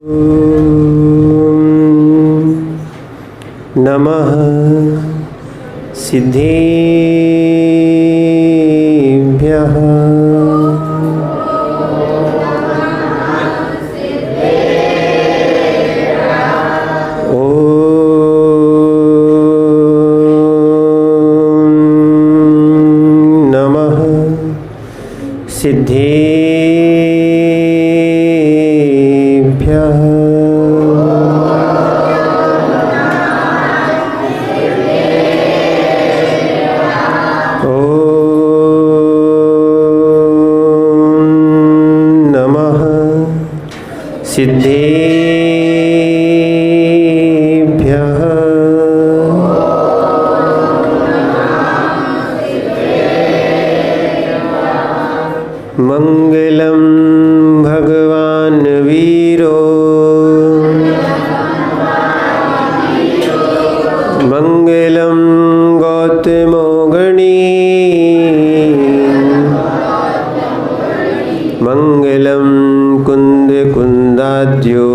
नमः सिद्धेभ्यः। नमः सिद्धेभ्यः। सिद्धेभ्यः। मंगलम भगवान वीरो मंगलम गौतमो गणी मंगलम कुंद कुंदाद्यो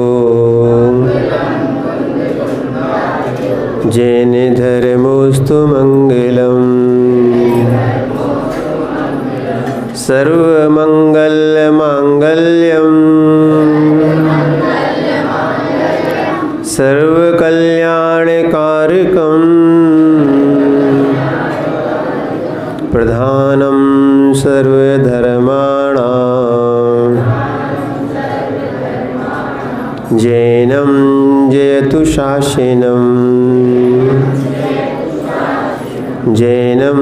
जैन धर्मोस्तु मंगलम सर्वमंगल मांगल्यम सर्वकल्याणकारकम प्रधानम सर्वधर्माणां जैनं जयतु शासनं जैनं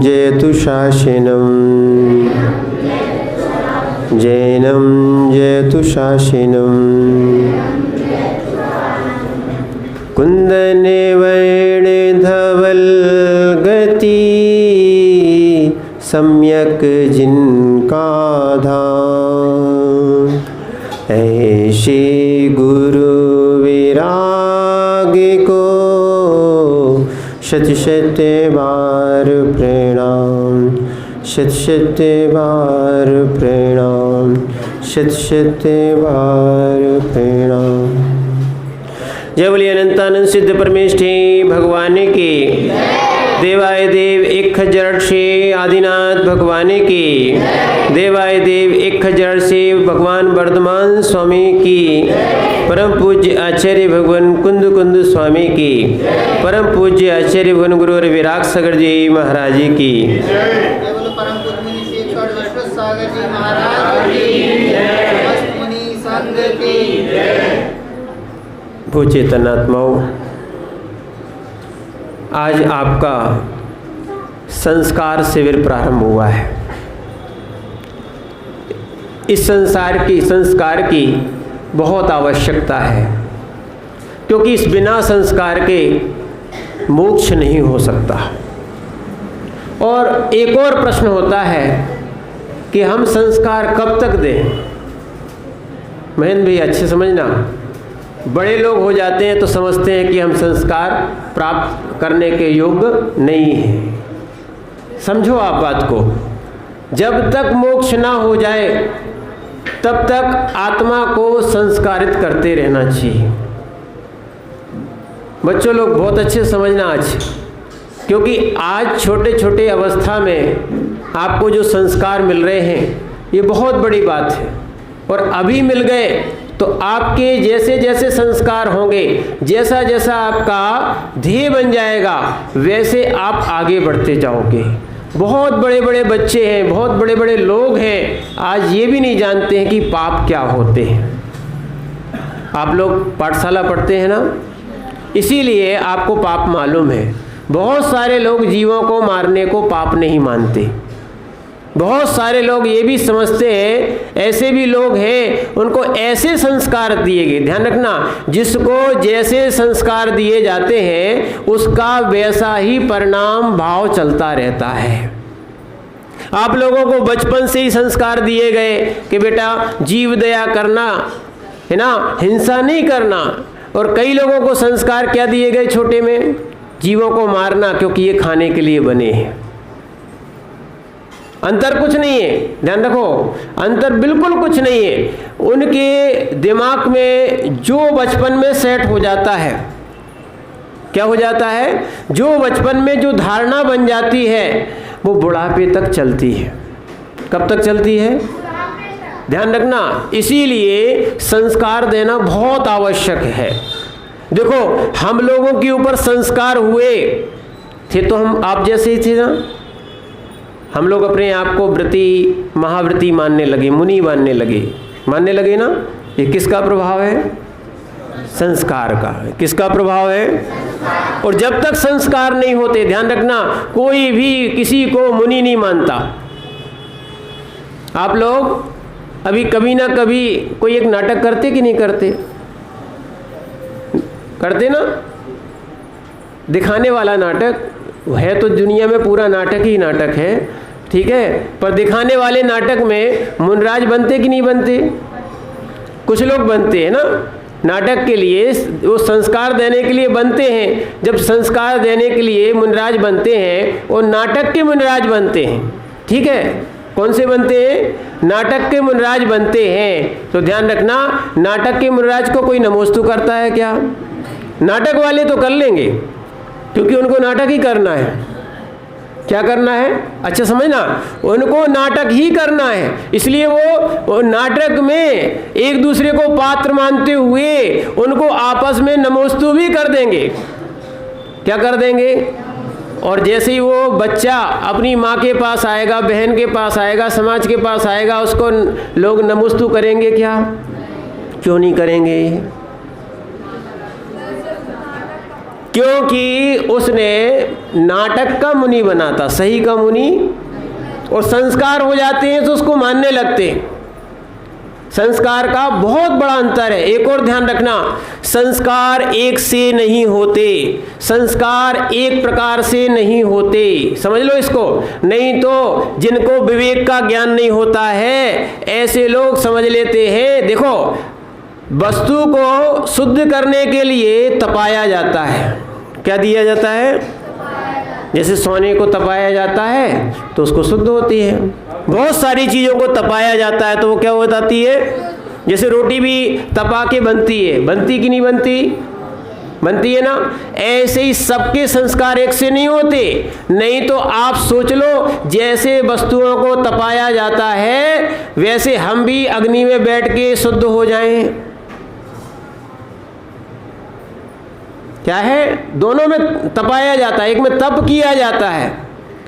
जयतु शासनं जैनं जयतु शासनं कुंदने वैणे धवल गति सम्यक जिनका धाम ऐसे गुरु विराग को शत शत बार प्रणाम शत शत बार प्रणाम शत शत बार प्रणाम। जय बोलिए अनंतानंद सिद्ध परमेष्ठी भगवान की। देवाय देव एक हजार से आदिनाथ भगवान की। देवाय देव एक हजार से भगवान वर्धमान स्वामी की। परम पूज्य आचार्य भगवान कुंद कुंद स्वामी की। परम पूज्य आचार्य भगवान गुरु विराग सागर जी महाराज की। परम पूज्य मुनि शेखर सागर जी महाराज की। समस्त मुनि संघ की। भू चेतनात्माओं, आज आपका संस्कार शिविर प्रारंभ हुआ है। इस संस्कार की बहुत आवश्यकता है, क्योंकि इस बिना संस्कार के मोक्ष नहीं हो सकता। और एक और प्रश्न होता है कि हम संस्कार कब तक दें। महेंद्र भाई अच्छे समझना, बड़े लोग हो जाते हैं तो समझते हैं कि हम संस्कार प्राप्त करने के योग्य नहीं हैं। समझो आप बात को, जब तक मोक्ष ना हो जाए तब तक आत्मा को संस्कारित करते रहना चाहिए। बच्चों लोग बहुत अच्छे समझना आज, क्योंकि आज छोटे छोटे अवस्था में आपको जो संस्कार मिल रहे हैं ये बहुत बड़ी बात है। और अभी मिल गए तो आपके जैसे जैसे संस्कार होंगे, जैसा जैसा आपका ध्येय बन जाएगा, वैसे आप आगे बढ़ते जाओगे। बहुत बड़े बड़े बच्चे हैं, बहुत बड़े बड़े लोग हैं, आज ये भी नहीं जानते हैं कि पाप क्या होते हैं। आप लोग पाठशाला पढ़ते हैं ना, इसीलिए आपको पाप मालूम है। बहुत सारे लोग जीवों को मारने को पाप नहीं मानते। बहुत सारे लोग ये भी समझते हैं, ऐसे भी लोग हैं उनको ऐसे संस्कार दिए गए। ध्यान रखना, जिसको जैसे संस्कार दिए जाते हैं उसका वैसा ही परिणाम भाव चलता रहता है। आप लोगों को बचपन से ही संस्कार दिए गए कि बेटा जीव दया करना है ना, हिंसा नहीं करना। और कई लोगों को संस्कार क्या दिए गए छोटे में, जीवों को मारना, क्योंकि ये खाने के लिए बने हैं। अंतर कुछ नहीं है, ध्यान रखो, अंतर बिल्कुल कुछ नहीं है। उनके दिमाग में जो बचपन में सेट हो जाता है, क्या हो जाता है, जो बचपन में जो धारणा बन जाती है वो बुढ़ापे तक चलती है। कब तक चलती है? ध्यान रखना, इसीलिए संस्कार देना बहुत आवश्यक है। देखो, हम लोगों के ऊपर संस्कार हुए थे तो हम आप जैसे ही थे ना, हम लोग अपने आप को व्रती, महाव्रती मानने लगे, मुनि मानने लगे ना। ये किसका प्रभाव है? संस्कार का। किसका प्रभाव है? और जब तक संस्कार नहीं होते, ध्यान रखना, कोई भी किसी को मुनि नहीं मानता। आप लोग अभी कभी ना कभी कोई एक नाटक करते कि नहीं करते? करते ना, दिखाने वाला नाटक है तो दुनिया में पूरा नाटक ही नाटक है, ठीक है, पर दिखाने वाले नाटक में मुनराज बनते कि नहीं बनते? कुछ लोग बनते हैं ना, नाटक के लिए, वो संस्कार देने के लिए बनते हैं। जब संस्कार देने के लिए मुनराज बनते हैं, वो नाटक के मुनराज बनते हैं, ठीक है। कौन से बनते हैं? नाटक के मुनराज बनते हैं। तो ध्यान रखना, नाटक के मुनराज को कोई नमोस्तु करता है क्या? नाटक वाले तो कर लेंगे, क्योंकि उनको नाटक ही करना है। क्या करना है? अच्छा समझना, उनको नाटक ही करना है, इसलिए वो नाटक में एक दूसरे को पात्र मानते हुए उनको आपस में नमोस्तु भी कर देंगे। क्या कर देंगे? और जैसे ही वो बच्चा अपनी माँ के पास आएगा, बहन के पास आएगा, समाज के पास आएगा, उसको लोग नमोस्तु करेंगे क्या? क्यों नहीं करेंगे? क्योंकि उसने नाटक का मुनि बना था, सही का मुनि, और संस्कार हो जाते हैं तो उसको मानने लगते हैं। संस्कार का बहुत बड़ा अंतर है। एक और ध्यान रखना, संस्कार एक से नहीं होते, संस्कार एक प्रकार से नहीं होते, समझ लो इसको। नहीं तो जिनको विवेक का ज्ञान नहीं होता है, ऐसे लोग समझ लेते हैं, देखो, वस्तु को शुद्ध करने के लिए तपाया जाता है। क्या दिया जाता है? जैसे सोने को तपाया जाता है तो उसको शुद्ध होती है। बहुत सारी चीज़ों को तपाया जाता है तो वो क्या हो जाती है? जैसे रोटी भी तपा के बनती है, बनती कि नहीं बनती? बनती है ना। ऐसे ही सबके संस्कार एक से नहीं होते। नहीं तो आप सोच लो, जैसे वस्तुओं को तपाया जाता है वैसे हम भी अग्नि में बैठ के शुद्ध हो जाएं। क्या है? दोनों में तपाया जाता है, एक में तप किया जाता है,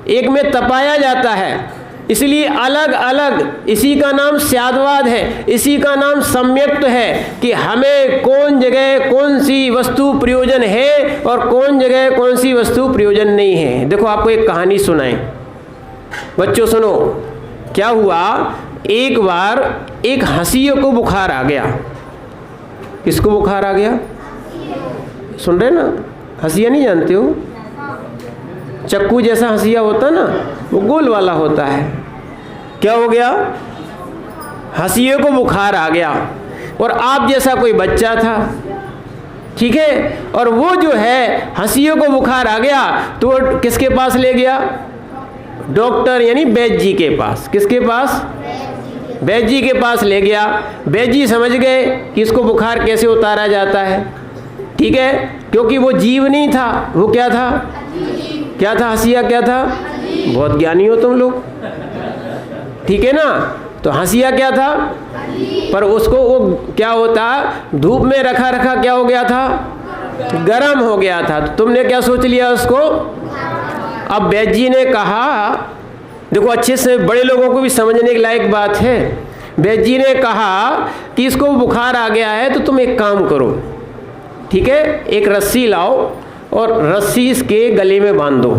एक में तपाया जाता है, इसलिए अलग अलग। इसी का नाम स्यादवाद है, इसी का नाम सम्यक्त है कि हमें कौन जगह कौन सी वस्तु प्रयोजन है और कौन जगह कौन सी वस्तु प्रयोजन नहीं है। देखो, आपको एक कहानी सुनाएं, बच्चों सुनो। क्या हुआ, एक बार एक हंसियों को बुखार आ गया। किसको बुखार आ गया? सुन रहे ना? हंसिया नहीं जानते हो? चक्कू जैसा हंसिया होता ना, वो गोल वाला होता है। क्या हो गया? हंसिये को बुखार आ गया और आप जैसा कोई बच्चा था, ठीक है, और वो जो है हंसिये को बुखार आ गया तो वो किसके पास ले गया? डॉक्टर यानी वैद्य जी के पास। किसके पास? वैद्य जी के पास ले गया। वैद्य जी समझ गए कि इसको बुखार कैसे उतारा जाता है, ठीक है, क्योंकि वो जीव नहीं था, वो क्या था? क्या था? हंसिया क्या था? बहुत ज्ञानी हो तुम लोग, ठीक है ना। तो हंसिया क्या था? पर उसको वो क्या होता, धूप में रखा रखा क्या हो गया था? गर्म हो गया था। तो तुमने क्या सोच लिया उसको? अब वैद्य जी ने कहा, देखो अच्छे से बड़े लोगों को भी समझने के लायक बात है। वैद्य जी ने कहा कि इसको बुखार आ गया है तो तुम एक काम करो, ठीक है, एक रस्सी लाओ और रस्सी इसके गले में बांध दो,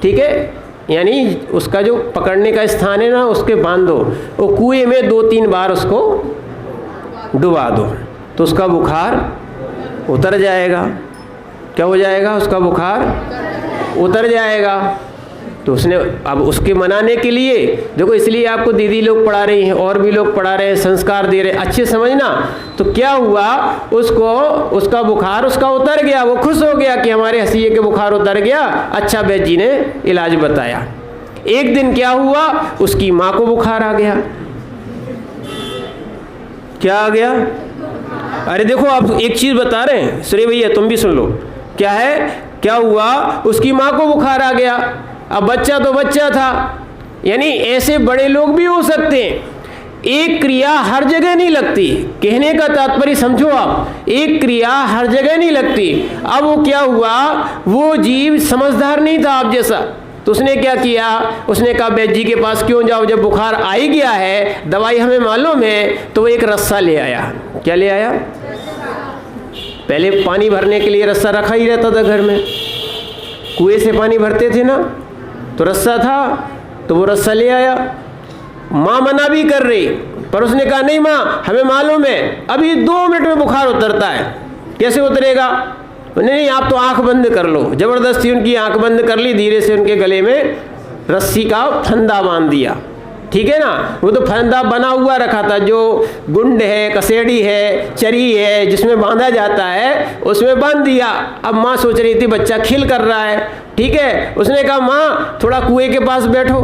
ठीक है, यानी उसका जो पकड़ने का स्थान है ना उसके बांध दो। वो कुएं में 2-3 बार उसको डुबा दो तो उसका बुखार उतर जाएगा। क्या हो जाएगा? उसका बुखार उतर जाएगा। तो उसने, अब उसके मनाने के लिए, देखो इसलिए आपको दीदी लोग पढ़ा रही हैं और भी लोग पढ़ा रहे हैं, संस्कार दे रहे हैं, अच्छे समझना। तो क्या हुआ, उसको उसका बुखार उसका उतर गया, वो खुश हो गया कि हमारे हंसिये के बुखार उतर गया। अच्छा, वैद्य जी ने इलाज बताया। एक दिन क्या हुआ, उसकी माँ को बुखार आ गया। क्या आ गया? अरे देखो, आप एक चीज बता रहे हैं, श्री भैया तुम भी सुन लो। क्या है, क्या हुआ? उसकी माँ को बुखार आ गया। अब बच्चा तो बच्चा था, यानी ऐसे बड़े लोग भी हो सकते हैं। एक क्रिया हर जगह नहीं लगती, कहने का तात्पर्य समझो आप, एक क्रिया हर जगह नहीं लगती। अब वो क्या हुआ, वो जीव समझदार नहीं था आप जैसा, तो उसने क्या किया, उसने कहा वैद्य जी के पास क्यों जाओ, जब बुखार आ ही गया है, दवाई हमें मालूम है। तो वो एक रस्सा ले आया। क्या ले आया? पहले पानी भरने के लिए रस्सा रखा ही रहता था घर में, कुएं से पानी भरते थे ना, तो रस्सा था, तो वो रस्सा ले आया। माँ मना भी कर रही, पर उसने कहा नहीं माँ, हमें मालूम है अभी 2 मिनट में बुखार उतरता है। कैसे उतरेगा? नहीं, आप तो आंख बंद कर लो। जबरदस्ती उनकी आंख बंद कर ली, धीरे से उनके गले में रस्सी का फंदा बांध दिया। ठीक है ना, वो तो फंदा बना हुआ रखा था, जो गुंड है, कसेड़ी है, चरी है, जिसमें बांधा जाता है, उसमें बांध दिया। अब माँ सोच रही थी बच्चा खिल कर रहा है, ठीक है। उसने कहा माँ थोड़ा कुएं के पास बैठो।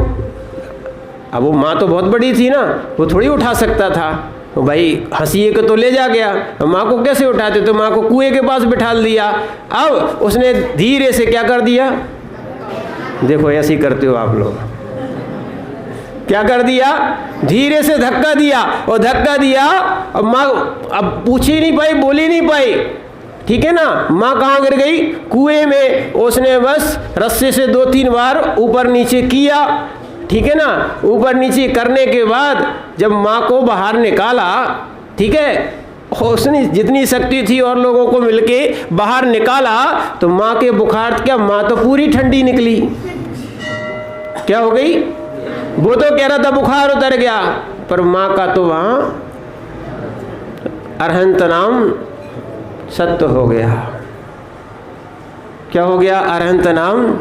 अब वो माँ तो बहुत बड़ी थी ना, वो थोड़ी उठा सकता था, तो भाई हंसिए को तो ले जा गया, माँ को कैसे उठाते, तो माँ को कुएं के पास बिठा दिया। अब उसने धीरे से क्या कर दिया, देखो ऐसे ही करते हो आप लोग, क्या कर दिया, धीरे से धक्का दिया, और धक्का दिया। अब माँ अब पूछ ही नहीं पाई, बोली नहीं पाई, ठीक है ना। माँ कहाँ गिर गई? कुएं में। उसने बस रस्से से 2-3 बार ऊपर नीचे किया, ठीक है ना। ऊपर नीचे करने के बाद जब माँ को बाहर निकाला, ठीक है, उसने जितनी शक्ति थी और लोगों को मिलके बाहर निकाला, तो माँ के बुखार, क्या माँ तो पूरी ठंडी निकली। क्या हो गई? वो तो कह रहा था बुखार उतर गया, पर माँ का तो वहाँ अरहंत नाम सत्य हो गया। क्या हो गया? अरहंत नाम।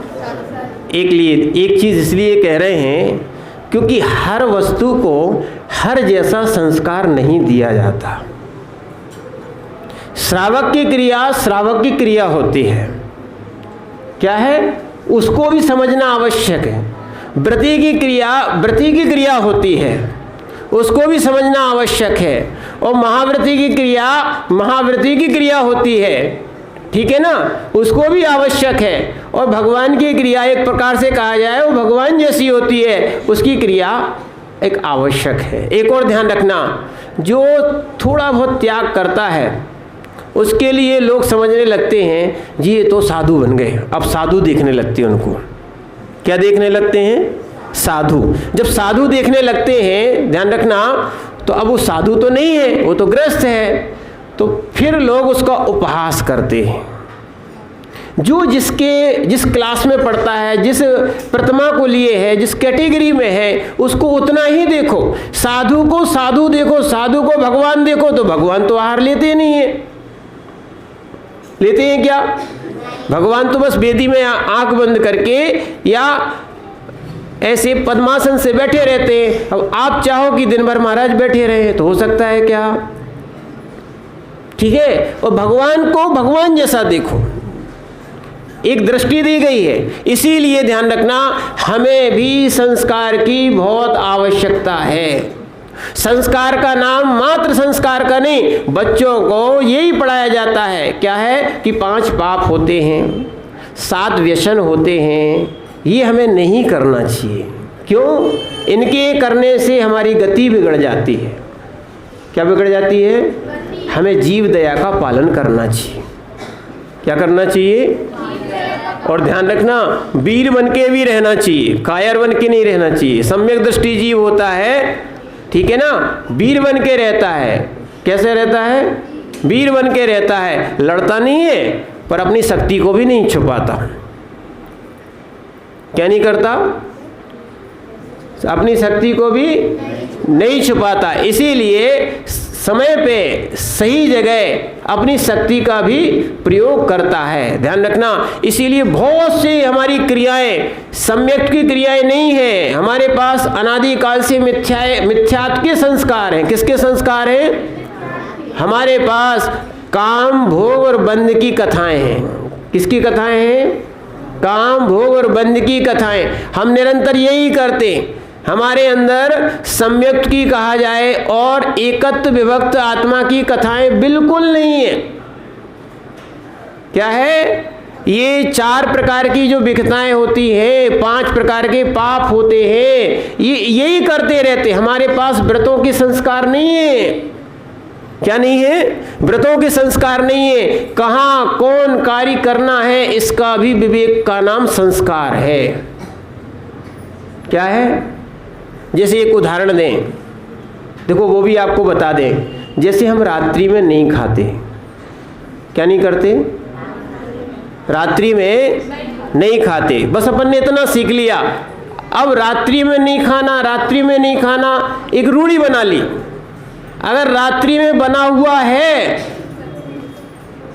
एक चीज़ इसलिए कह रहे हैं क्योंकि हर वस्तु को हर जैसा संस्कार नहीं दिया जाता। श्रावक की क्रिया श्रावक की क्रिया होती है, क्या है, उसको भी समझना आवश्यक है। व्रती की क्रिया व्रती की क्रिया होती है, उसको भी समझना आवश्यक है। और महाव्रती की क्रिया महाव्रती की क्रिया होती है, ठीक है ना, उसको भी आवश्यक है। और भगवान की क्रिया एक प्रकार से कहा जाए वो भगवान जैसी होती है, उसकी क्रिया एक आवश्यक है। एक और ध्यान रखना, जो थोड़ा बहुत त्याग करता है उसके लिए लोग समझने लगते हैं जी ये तो साधु बन गए। अब साधु देखने लगते हैं उनको। क्या देखने लगते हैं? साधु। जब साधु देखने लगते हैं, ध्यान रखना, तो अब वो साधु तो नहीं है, वो तो गृहस्थ है। तो फिर लोग उसका उपहास करते हैं। जो जिस क्लास में पढ़ता है, जिस प्रतिमा को लिए है, जिस कैटेगरी में है, उसको उतना ही देखो। साधु को साधु देखो, साधु को भगवान देखो, तो भगवान तो आहार लेते नहीं है। लेते हैं क्या? भगवान तो बस वेदी में आंख बंद करके या ऐसे पद्मासन से बैठे रहते हैं। अब आप चाहो कि दिन भर महाराज बैठे रहे तो हो सकता है क्या? ठीक है। और भगवान को भगवान जैसा देखो, एक दृष्टि दी गई है। इसीलिए ध्यान रखना, हमें भी संस्कार की बहुत आवश्यकता है। संस्कार का नाम मात्र संस्कार का नहीं, बच्चों को यही पढ़ाया जाता है, क्या है कि 5 पाप होते हैं, 7 व्यसन होते हैं, ये हमें नहीं करना चाहिए। क्यों? इनके करने से हमारी गति बिगड़ जाती है। क्या बिगड़ जाती है? हमें जीव दया का पालन करना चाहिए। क्या करना चाहिए? और ध्यान रखना, वीर बन के भी रहना चाहिए, कायर बन के नहीं रहना चाहिए। सम्यक दृष्टि जीव होता है, ठीक है ना, वीर बन के रहता है। कैसे रहता है? वीर बन के रहता है, लड़ता नहीं है पर अपनी शक्ति को भी नहीं छुपाता। क्या नहीं करता? अपनी शक्ति को भी नहीं छुपाता। इसीलिए समय पे सही जगह अपनी शक्ति का भी प्रयोग करता है। ध्यान रखना, इसीलिए बहुत सी हमारी क्रियाएं सम्यक की क्रियाएं नहीं है। हमारे पास अनादिकाल से मिथ्यात्व के संस्कार हैं। किसके संस्कार हैं? हमारे पास काम, भोग और बंध की कथाएं हैं। किसकी कथाएं हैं? काम, भोग और बंध की कथाएं, हम निरंतर यही करते हैं। हमारे अंदर सम्यक्त की कहा जाए और एकत्व विभक्त आत्मा की कथाएं बिल्कुल नहीं है। क्या है? ये 4 प्रकार की जो विघटनाएं होती हैं, 5 प्रकार के पाप होते हैं, ये यही करते रहते। हमारे पास व्रतों के संस्कार नहीं है। क्या नहीं है? व्रतों के संस्कार नहीं है। कहाँ कौन कार्य करना है, इसका भी विवेक का नाम संस्कार है। क्या है? जैसे एक उदाहरण दें, देखो वो भी आपको बता दें। जैसे हम रात्रि में नहीं खाते, क्या नहीं करते? रात्रि में नहीं खाते, बस अपन ने इतना सीख लिया। अब रात्रि में नहीं खाना, रात्रि में नहीं खाना एक रूढ़ी बना ली। अगर रात्रि में बना हुआ है,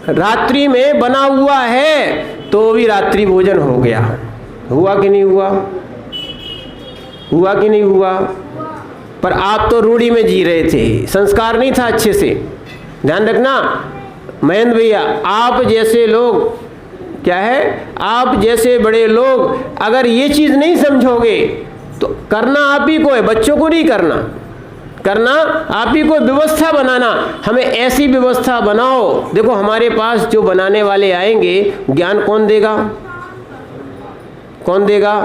रात्रि में बना हुआ है, तो भी रात्रि भोजन हो गया। हुआ कि नहीं हुआ? हुआ कि नहीं हुआ? पर आप तो रूढ़ी में जी रहे थे, संस्कार नहीं था अच्छे से। ध्यान रखना महेंद्र भैया, आप जैसे लोग, क्या है, आप जैसे बड़े लोग अगर ये चीज़ नहीं समझोगे तो करना आप ही को है, बच्चों को नहीं करना। करना आप ही को, व्यवस्था बनाना। हमें ऐसी व्यवस्था बनाओ। देखो हमारे पास जो बनाने वाले आएंगे, ज्ञान कौन देगा? कौन देगा?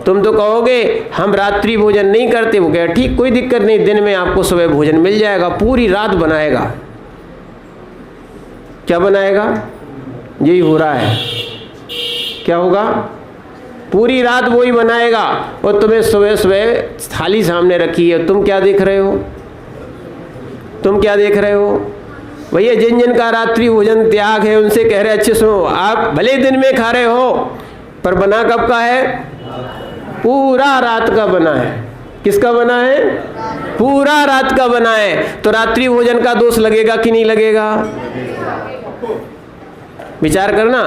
तुम तो कहोगे हम रात्रि भोजन नहीं करते। वो कहे ठीक, कोई दिक्कत नहीं, दिन में आपको सुबह भोजन मिल जाएगा। पूरी रात बनाएगा। क्या बनाएगा? यही हो रहा है। क्या होगा? पूरी रात वही बनाएगा और तुम्हें सुबह सुबह थाली सामने रखी है। तुम क्या देख रहे हो? तुम क्या देख रहे हो? भैया जिन जिन का रात्रि भोजन त्याग है उनसे कह रहे अच्छे सुनो, आप भले दिन में खा रहे हो पर बना कब का है? पूरा रात का बना है। किसका बना है? पूरा रात का बना है। तो रात्रि भोजन का दोष लगेगा कि नहीं लगेगा? विचार करना,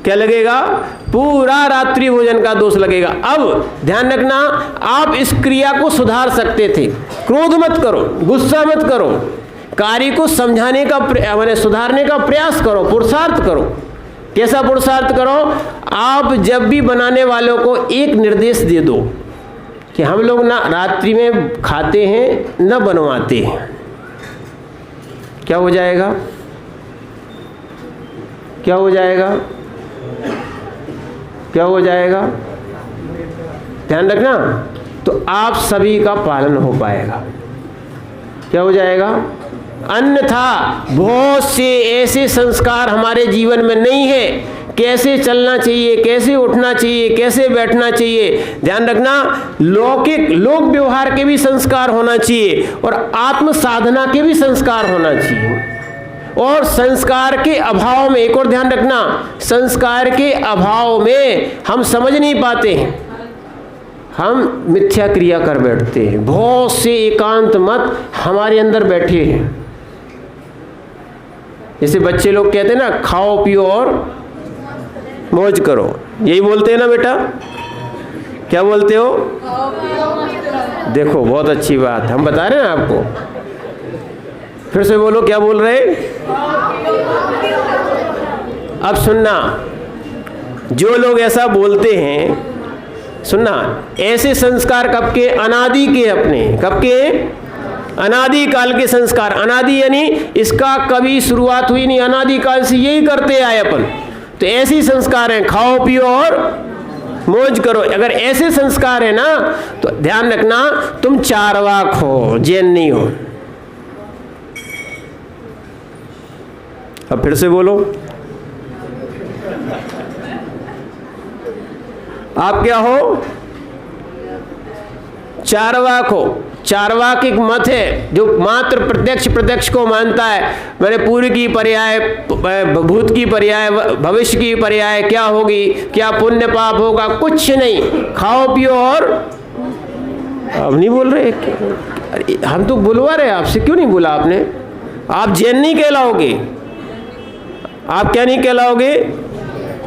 क्या लगेगा? पूरा रात्रि भोजन का दोष लगेगा। अब ध्यान रखना, आप इस क्रिया को सुधार सकते थे। क्रोध मत करो, गुस्सा मत करो, कार्य को समझाने का माने सुधारने का प्रयास करो, पुरुषार्थ करो। कैसा पुरुषार्थ करो? आप जब भी बनाने वालों को एक निर्देश दे दो कि हम लोग ना रात्रि में खाते हैं, न बनवाते हैं। क्या हो जाएगा? क्या हो जाएगा? क्या हो जाएगा? ध्यान रखना, तो आप सभी का पालन हो पाएगा। क्या हो जाएगा? अन्यथा बहुत से ऐसे संस्कार हमारे जीवन में नहीं है। कैसे चलना चाहिए, कैसे उठना चाहिए, कैसे बैठना चाहिए। ध्यान रखना, लौकिक लोक व्यवहार के भी संस्कार होना चाहिए और आत्म साधना के भी संस्कार होना चाहिए। और संस्कार के अभाव में, एक और ध्यान रखना, संस्कार के अभाव में हम समझ नहीं पाते हैं, हम मिथ्या क्रिया कर बैठते हैं। बहुत से एकांत मत हमारे अंदर बैठे हैं। जैसे बच्चे लोग कहते हैं ना, खाओ पियो और मौज करो। यही बोलते हैं ना बेटा? क्या बोलते हो? देखो बहुत अच्छी बात, हम बता रहे हैं आपको। फिर से बोलो, क्या बोल रहे? अब सुनना, जो लोग ऐसा बोलते हैं, सुनना, ऐसे संस्कार कब के? अनादि के अपने। कब के? अनादि काल के संस्कार। अनादि यानी इसका कभी शुरुआत हुई नहीं, अनादि काल से यही करते आए अपन। तो ऐसे संस्कार हैं, खाओ पियो और मौज करो। अगर ऐसे संस्कार है ना, तो ध्यान रखना, तुम चारवाक हो, जैन नहीं हो। अब फिर से बोलो, आप क्या हो? चारवाक हो। चारवाक एक मत है जो मात्र प्रत्यक्ष को मानता है। मैंने पूर्व की पर्याय, भूत की पर्याय, भविष्य की पर्याय, क्या होगी, क्या पुण्य पाप होगा, कुछ नहीं। खाओ पियो और अब नहीं बोल रहे। अरे हम तो बुलवा रहे आपसे, क्यों नहीं बोला आपने? आप जैन नहीं कहलाओगे। आप क्या नहीं कहलाओगे?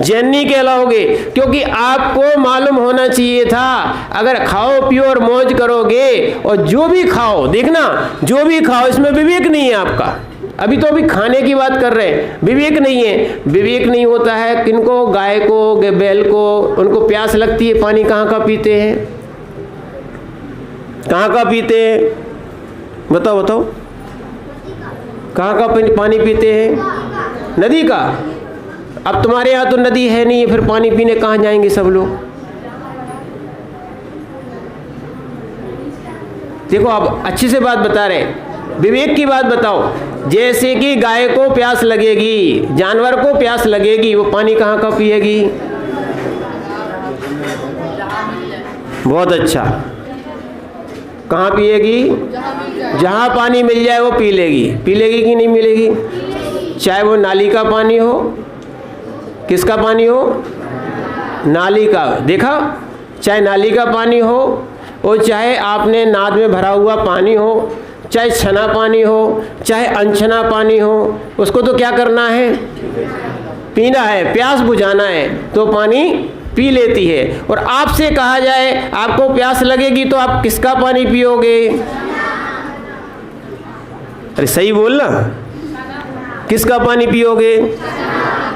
जैन नहीं कहलाओगे, क्योंकि आपको मालूम होना चाहिए था, अगर खाओ पियो और मौज करोगे और जो भी खाओ, देखना जो भी खाओ, इसमें विवेक नहीं है आपका। अभी खाने की बात कर रहे हैं, विवेक नहीं है। विवेक नहीं होता है किनको? गाय को, बैल को। उनको प्यास लगती है, पानी कहाँ का पीते हैं? कहाँ का पीते हैं? बताओ बताओ, कहाँ का पानी पीते हैं? नदी का। अब तुम्हारे यहाँ तो नदी है नहीं, फिर पानी पीने कहाँ जाएंगे सब लोग? देखो आप अच्छी से बात बता रहे, विवेक की बात बताओ। जैसे कि गाय को प्यास लगेगी, जानवर को प्यास लगेगी, वो पानी कहाँ का पिएगी? बहुत अच्छा, कहाँ पिएगी? जहाँ पानी मिल जाए वो पी लेगी। पी लेगी कि नहीं मिलेगी? चाहे वो नाली का पानी हो, किसका पानी हो? नाली का। देखा, चाहे नाली का पानी हो, और चाहे आपने नाद में भरा हुआ पानी हो, चाहे छना पानी हो, चाहे अनछना पानी हो, उसको तो क्या करना है? पीना है, प्यास बुझाना है, तो पानी पी लेती है। और आपसे कहा जाए आपको प्यास लगेगी तो आप किसका पानी पियोगे? अरे सही बोलना, किसका पानी पियोगे?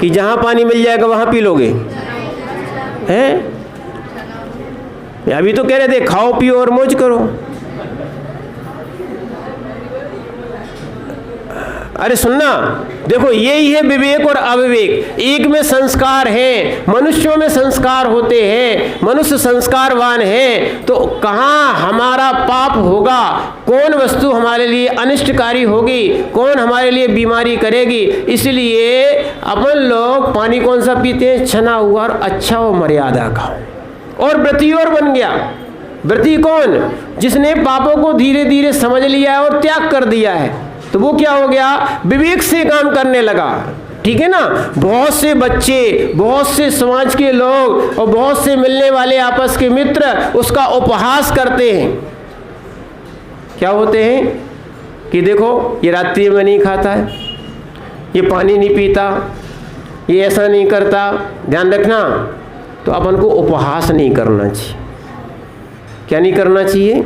कि जहाँ पानी मिल जाएगा वहाँ पी लोगे? हैं? अभी तो कह रहे थे खाओ पियो और मौज करो। अरे सुनना, देखो यही है विवेक और अविवेक। एक में संस्कार है, मनुष्यों में संस्कार होते हैं, मनुष्य संस्कारवान है, तो कहाँ हमारा पाप होगा, कौन वस्तु हमारे लिए अनिष्टकारी होगी, कौन हमारे लिए बीमारी करेगी। इसलिए अपन लोग पानी कौन सा पीते हैं? छना हुआ और अच्छा हो मर्यादा का। और व्रती और बन गया। व्रती कौन? जिसने पापों को धीरे धीरे समझ लिया है और त्याग कर दिया है, तो वो क्या हो गया? विवेक से काम करने लगा। ठीक है ना? बहुत से बच्चे, बहुत से समाज के लोग और बहुत से मिलने वाले आपस के मित्र उसका उपहास करते हैं। क्या होते हैं कि देखो ये रात्रि में नहीं खाता है, ये पानी नहीं पीता, ये ऐसा नहीं करता। ध्यान रखना, तो अपन को उपहास नहीं करना चाहिए। क्या नहीं करना चाहिए?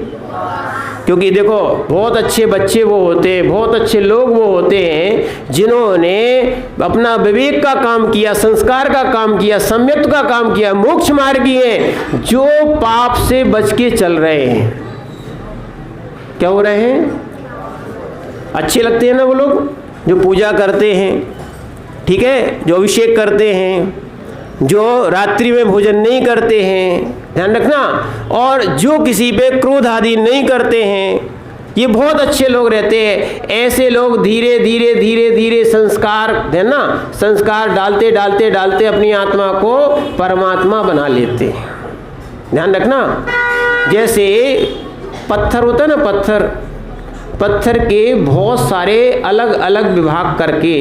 क्योंकि देखो बहुत अच्छे बच्चे वो होते हैं, बहुत अच्छे लोग वो होते हैं जिन्होंने अपना विवेक का काम किया, संस्कार का काम किया, सम्यक्त का काम किया, मोक्ष मार्गी हैं, जो पाप से बच के चल रहे हैं। क्या हो रहे हैं? अच्छे लगते हैं ना वो लोग जो पूजा करते हैं, ठीक है, जो अभिषेक करते हैं, जो रात्रि में भोजन नहीं करते हैं, ध्यान रखना, और जो किसी पे क्रोध आदि नहीं करते हैं, ये बहुत अच्छे लोग रहते हैं। ऐसे लोग धीरे धीरे धीरे धीरे संस्कार, ध्यान ना, संस्कार डालते डालते डालते अपनी आत्मा को परमात्मा बना लेते हैं। ध्यान रखना, जैसे पत्थर होता है ना, पत्थर के बहुत सारे अलग अलग विभाग करके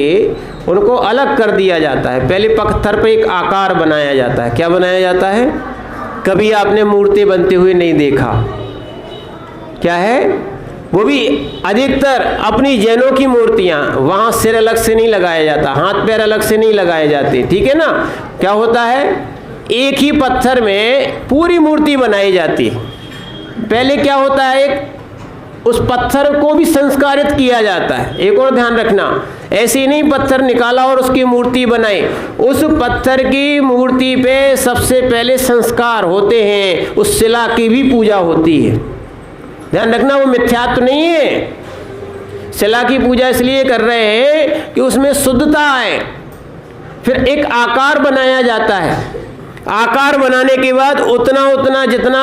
उनको अलग कर दिया जाता है। पहले पत्थर पे एक आकार बनाया जाता है। क्या बनाया जाता है? कभी आपने मूर्ति बनते हुए नहीं देखा? क्या है वो? भी अधिकतर अपनी जैनों की मूर्तियां, वहां सिर अलग से नहीं लगाया जाता, हाथ पैर अलग से नहीं लगाए जाते, ठीक है ना? क्या होता है? एक ही पत्थर में पूरी मूर्ति बनाई जाती है। पहले क्या होता है? एक उस पत्थर को भी संस्कारित किया जाता है। एक और ध्यान रखना, ऐसे ही नहीं पत्थर निकाला और उसकी मूर्ति बनाई। उस पत्थर की मूर्ति पे सबसे पहले संस्कार होते हैं, उस शिला की भी पूजा होती है। ध्यान रखना, वो मिथ्यात्व नहीं है। शिला की पूजा इसलिए कर रहे हैं कि उसमें शुद्धता आए। फिर एक आकार बनाया जाता है। आकार बनाने के बाद उतना जितना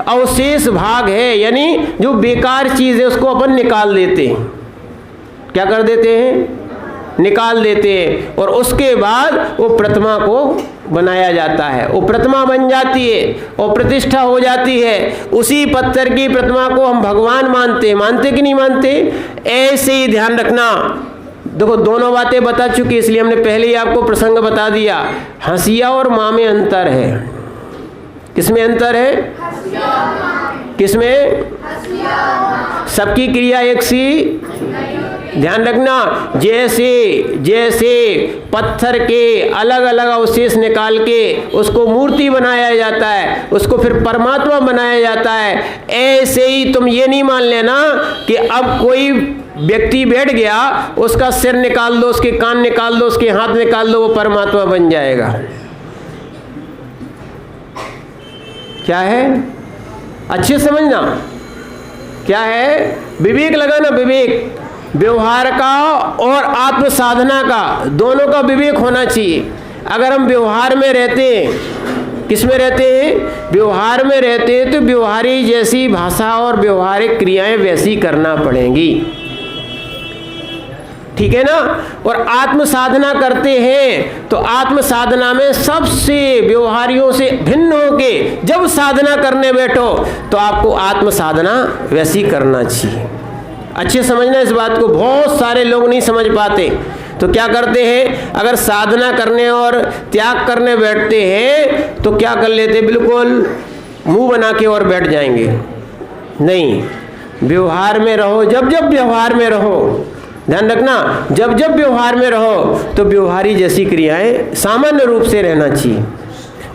अवशेष भाग है, यानी जो बेकार चीज़ है, उसको अपन निकाल देते हैं। क्या कर देते हैं? निकाल देते हैं। और उसके बाद वो प्रतिमा को बनाया जाता है। वो प्रतिमा बन जाती है और प्रतिष्ठा हो जाती है। उसी पत्थर की प्रतिमा को हम भगवान मानते हैं। मानते कि नहीं मानते? ऐसे ही ध्यान रखना। देखो दोनों बातें बता चुकी, इसलिए हमने पहले ही आपको प्रसंग बता दिया। हंसिया और माँ में अंतर है। किसमें अंतर है? किसमें? सबकी क्रिया एक सी। ध्यान रखना, जैसे जैसे पत्थर के अलग अलग अवशेष निकाल के उसको मूर्ति बनाया जाता है, उसको फिर परमात्मा बनाया जाता है, ऐसे ही तुम ये नहीं मान लेना कि अब कोई व्यक्ति बैठ गया, उसका सिर निकाल दो, उसके कान निकाल दो, उसके हाथ निकाल दो, वो परमात्मा बन जाएगा। क्या है? अच्छे समझना, क्या है? विवेक लगाना, विवेक, व्यवहार का और आत्म साधना का, दोनों का विवेक होना चाहिए। अगर हम व्यवहार में रहते हैं, किस में रहते हैं? व्यवहार में रहते हैं, तो व्यवहारी जैसी भाषा और व्यवहारिक क्रियाएं वैसी करना पड़ेंगी, ठीक है ना। और आत्म साधना करते हैं तो आत्म साधना में सबसे व्यवहारियों से भिन्न होके जब साधना करने बैठो तो आपको आत्म साधना वैसी करना चाहिए। अच्छे समझना इस बात को, बहुत सारे लोग नहीं समझ पाते। तो क्या करते हैं, अगर साधना करने और त्याग करने बैठते हैं तो क्या कर लेते, बिल्कुल मुंह बना के और बैठ जाएंगे। नहीं, व्यवहार में रहो, जब जब व्यवहार में रहो, ध्यान रखना, जब जब व्यवहार में रहो तो व्यवहारी जैसी क्रियाएं सामान्य रूप से रहना चाहिए।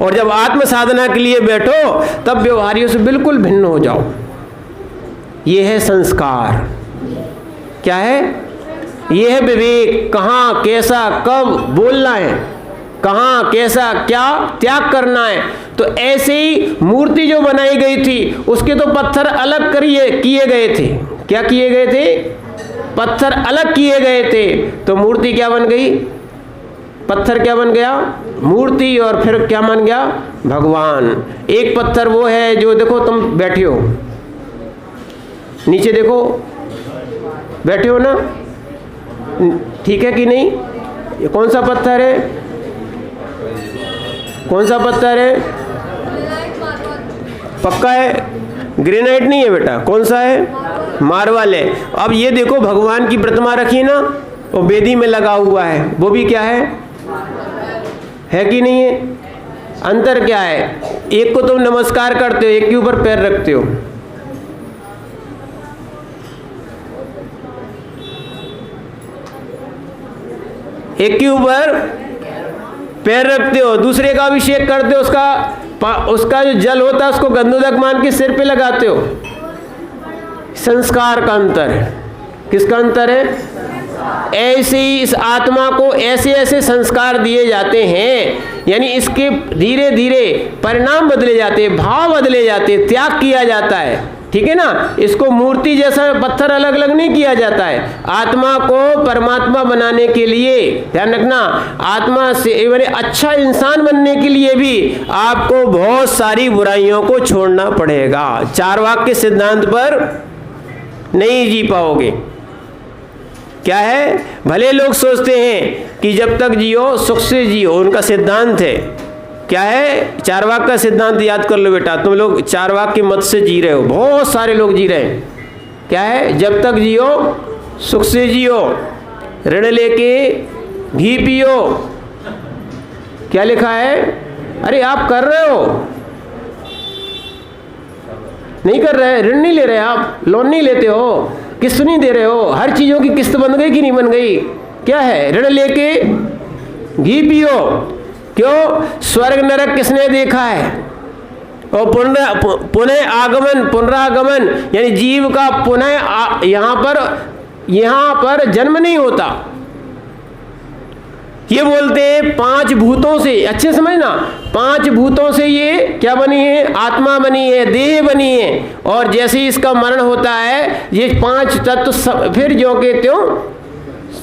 और जब आत्म साधना के लिए बैठो तब व्यवहारियों से बिल्कुल भिन्न हो जाओ। ये है संस्कार। क्या है? ये है विवेक। कहाँ, कैसा, कब बोलना है, कहाँ, कैसा, क्या त्याग करना है। तो ऐसे ही मूर्ति जो बनाई गई थी उसके तो पत्थर अलग किए गए थे। क्या किए गए थे? पत्थर अलग किए गए थे, तो मूर्ति क्या बन गई? पत्थर क्या बन गया? मूर्ति। और फिर क्या बन गया? भगवान। एक पत्थर वो है जो, देखो तुम बैठे हो, नीचे देखो, बैठे हो ना, ठीक है कि नहीं? ये कौन सा पत्थर है? कौन सा पत्थर है? पक्का है? ग्रेनाइट नहीं है बेटा, कौन सा है? मार्बल है। अब ये देखो, भगवान की प्रतिमा रखी ना, वो वेदी में लगा हुआ है, वो भी क्या है कि नहीं है? अंतर क्या है? एक को तुम नमस्कार करते हो, एक के ऊपर पैर रखते हो। एक के ऊपर पैर रखते हो, दूसरे का अभिषेक करते हो, उसका जो जल होता है उसको गंधोदक मान के सिर पे लगाते हो। संस्कार का अंतर है। किसका अंतर है? ऐसे ही इस आत्मा को ऐसे ऐसे संस्कार दिए जाते हैं, यानी इसके धीरे धीरे परिणाम बदले जाते हैं, भाव बदले जाते हैं, त्याग किया जाता है, ठीक है ना। इसको मूर्ति जैसा पत्थर अलग अलग नहीं किया जाता है। आत्मा को परमात्मा बनाने के लिए, ध्यान रखना, आत्मा से मैंने अच्छा इंसान बनने के लिए भी आपको बहुत सारी बुराइयों को छोड़ना पड़ेगा। चारवाक के सिद्धांत पर नहीं जी पाओगे। क्या है? भले लोग सोचते हैं कि जब तक जियो सुख से जियो, उनका सिद्धांत है। क्या है? चारवाक का सिद्धांत याद कर लो बेटा, तुम लोग चारवाक के मत से जी रहे हो, बहुत सारे लोग जी रहे हैं। क्या है? जब तक जियो सुख से जियो, ऋण लेके घी पियो। क्या लिखा है? अरे आप कर रहे हो, नहीं कर रहे, ऋण नहीं ले रहे, आप लोन नहीं लेते हो, किस्त नहीं दे रहे हो, हर चीजों की किस्त बन गई कि नहीं बन गई? क्या है? ऋण लेके घी पियो। क्यों? स्वर्ग नरक किसने देखा है? और पुनः आगमन, पुनरागमन, यानी जीव का पुनः यहाँ पर जन्म नहीं होता। ये बोलते हैं 5 भूतों से, अच्छे समझना, 5 भूतों से ये क्या बनी है? आत्मा बनी है, देह बनी है। और जैसे ही इसका मरण होता है ये 5 तत्व फिर ज्यों के त्यों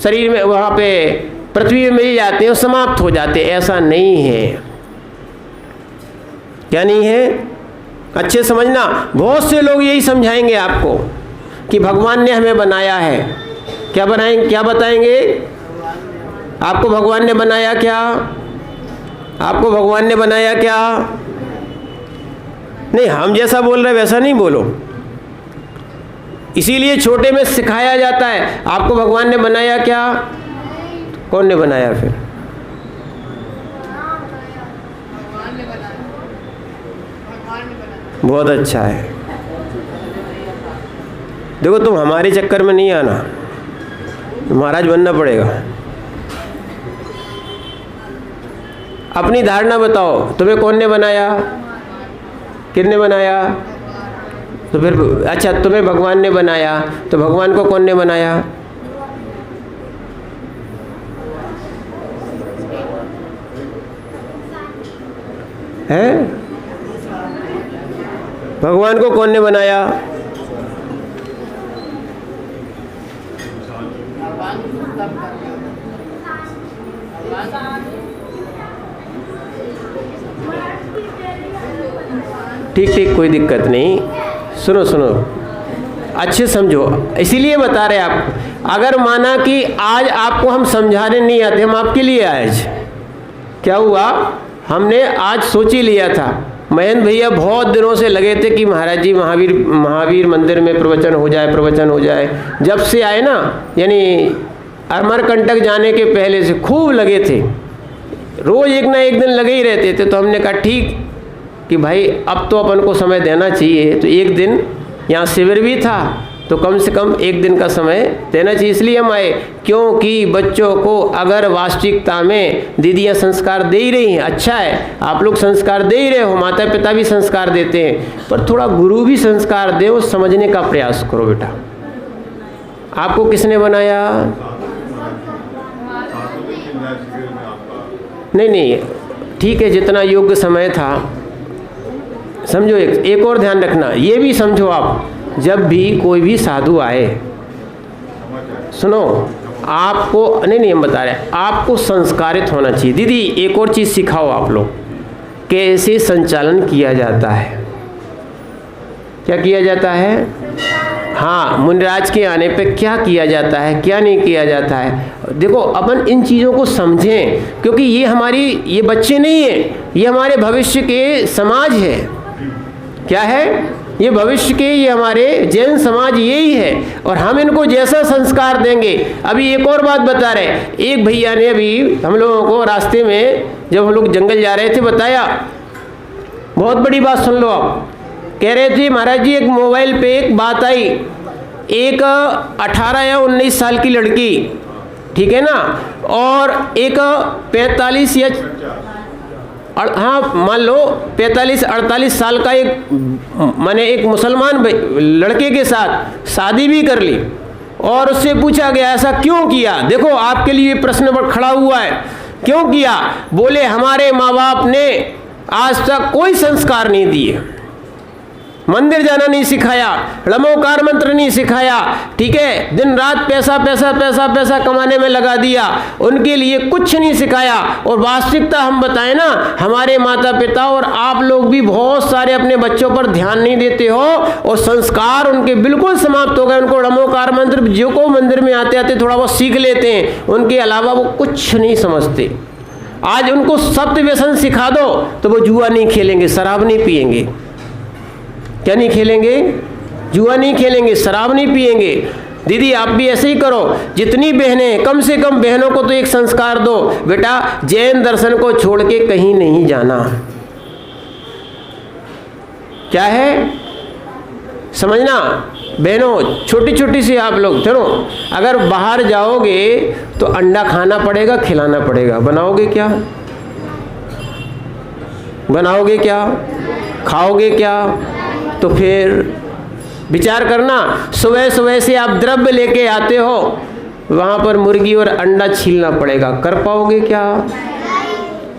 शरीर में, वहाँ पे पृथ्वी में मिल जाते हैं, समाप्त हो जाते हैं। ऐसा नहीं है। क्या नहीं है? अच्छे समझना, बहुत से लोग यही समझाएंगे आपको कि भगवान ने हमें बनाया है। क्या बनाएंगे? क्या बताएंगे आपको? भगवान ने बनाया क्या? आपको भगवान ने बनाया क्या? नहीं, हम जैसा बोल रहे वैसा नहीं बोलो। इसीलिए छोटे में सिखाया जाता है, आपको भगवान ने बनाया क्या? कौन ने बनाया? फिर बहुत अच्छा है। देखो, तुम हमारे चक्कर में नहीं आना, महाराज बनना पड़ेगा। अपनी धारणा बताओ, तुम्हें कौन ने बनाया? किसने बनाया? तो फिर अच्छा, तुम्हें भगवान ने बनाया, तो भगवान को कौन ने बनाया? है? भगवान को कौन ने बनाया? ठीक ठीक, कोई दिक्कत नहीं। सुनो सुनो, अच्छे समझो, इसीलिए बता रहे आप। अगर माना कि आज आपको हम समझाने नहीं आते, हम आपके लिए आए आज। क्या हुआ, हमने आज सोच ही लिया था। महेंद्र भैया बहुत दिनों से लगे थे कि महाराज जी महावीर मंदिर में प्रवचन हो जाए। जब से आए ना, यानी अमरकंटक जाने के पहले से खूब लगे थे, रोज़ एक ना एक दिन लगे ही रहते थे। तो हमने कहा ठीक कि भाई अब तो अपन को समय देना चाहिए। तो एक दिन यहाँ शिविर भी था, तो कम से कम एक दिन का समय देना चाहिए, इसलिए हम आए। क्योंकि बच्चों को अगर वास्तविकता में दीदियाँ संस्कार दे ही रही हैं, अच्छा है, आप लोग संस्कार दे ही रहे हो, माता पिता भी संस्कार देते हैं, पर थोड़ा गुरु भी संस्कार दे, वो समझने का प्रयास करो बेटा। आपको किसने बनाया? नहीं, ठीक है, जितना योग्य समय था। समझो, एक और ध्यान रखना, ये भी समझो आप, जब भी कोई भी साधु आए, सुनो, आपको नहीं हम बता रहे, आपको संस्कारित होना चाहिए। दीदी एक और चीज़ सिखाओ आप लोग, कैसे संचालन किया जाता है। क्या किया जाता है? हाँ, मुनिराज के आने पे क्या किया जाता है, क्या नहीं किया जाता है। देखो, अपन इन चीज़ों को समझें, क्योंकि ये बच्चे नहीं हैं, ये हमारे भविष्य के समाज है। क्या है? ये भविष्य के, ये हमारे जैन समाज यही है, और हम इनको जैसा संस्कार देंगे। अभी एक और बात बता रहे, एक भैया ने अभी हम लोगों को रास्ते में, जब हम लोग जंगल जा रहे थे, बताया, बहुत बड़ी बात सुन लो आप। कह रहे थे महाराज जी, एक मोबाइल पे एक बात आई, एक 18 या 19 साल की लड़की, ठीक है ना, और एक 45 या हाँ मान लो 45-48 साल का एक मुसलमान लड़के के साथ शादी भी कर ली। और उससे पूछा गया ऐसा क्यों किया? देखो आपके लिए प्रश्न पर खड़ा हुआ है, क्यों किया? बोले हमारे माँ बाप ने आज तक कोई संस्कार नहीं दिए, मंदिर जाना नहीं सिखाया, लमोकार मंत्र नहीं सिखाया, ठीक है, दिन रात पैसा पैसा पैसा पैसा कमाने में लगा दिया, उनके लिए कुछ नहीं सिखाया। और वास्तविकता हम बताएं ना, हमारे माता पिता और आप लोग भी बहुत सारे अपने बच्चों पर ध्यान नहीं देते हो, और संस्कार उनके बिल्कुल समाप्त हो गए। उनको लमोकार मंत्र जो को मंदिर में आते आते थोड़ा बहुत सीख लेते हैं, उनके अलावा वो कुछ नहीं समझते। आज उनको सप्त व्यसन सिखा दो तो वो जुआ नहीं खेलेंगे, शराब नहीं पिएंगे। क्या नहीं खेलेंगे? जुआ नहीं खेलेंगे, शराब नहीं पिएंगे। दीदी आप भी ऐसे ही करो, जितनी बहनें, कम से कम बहनों को तो एक संस्कार दो, बेटा जैन दर्शन को छोड़ के कहीं नहीं जाना। क्या है समझना बहनों, छोटी छोटी सी आप लोग चलो, अगर बाहर जाओगे तो अंडा खाना पड़ेगा, खिलाना पड़ेगा। बनाओगे क्या? बनाओगे क्या? खाओगे क्या? तो फिर विचार करना, सुबह सुबह से आप द्रव्य लेके आते हो, वहाँ पर मुर्गी और अंडा छीलना पड़ेगा, कर पाओगे क्या?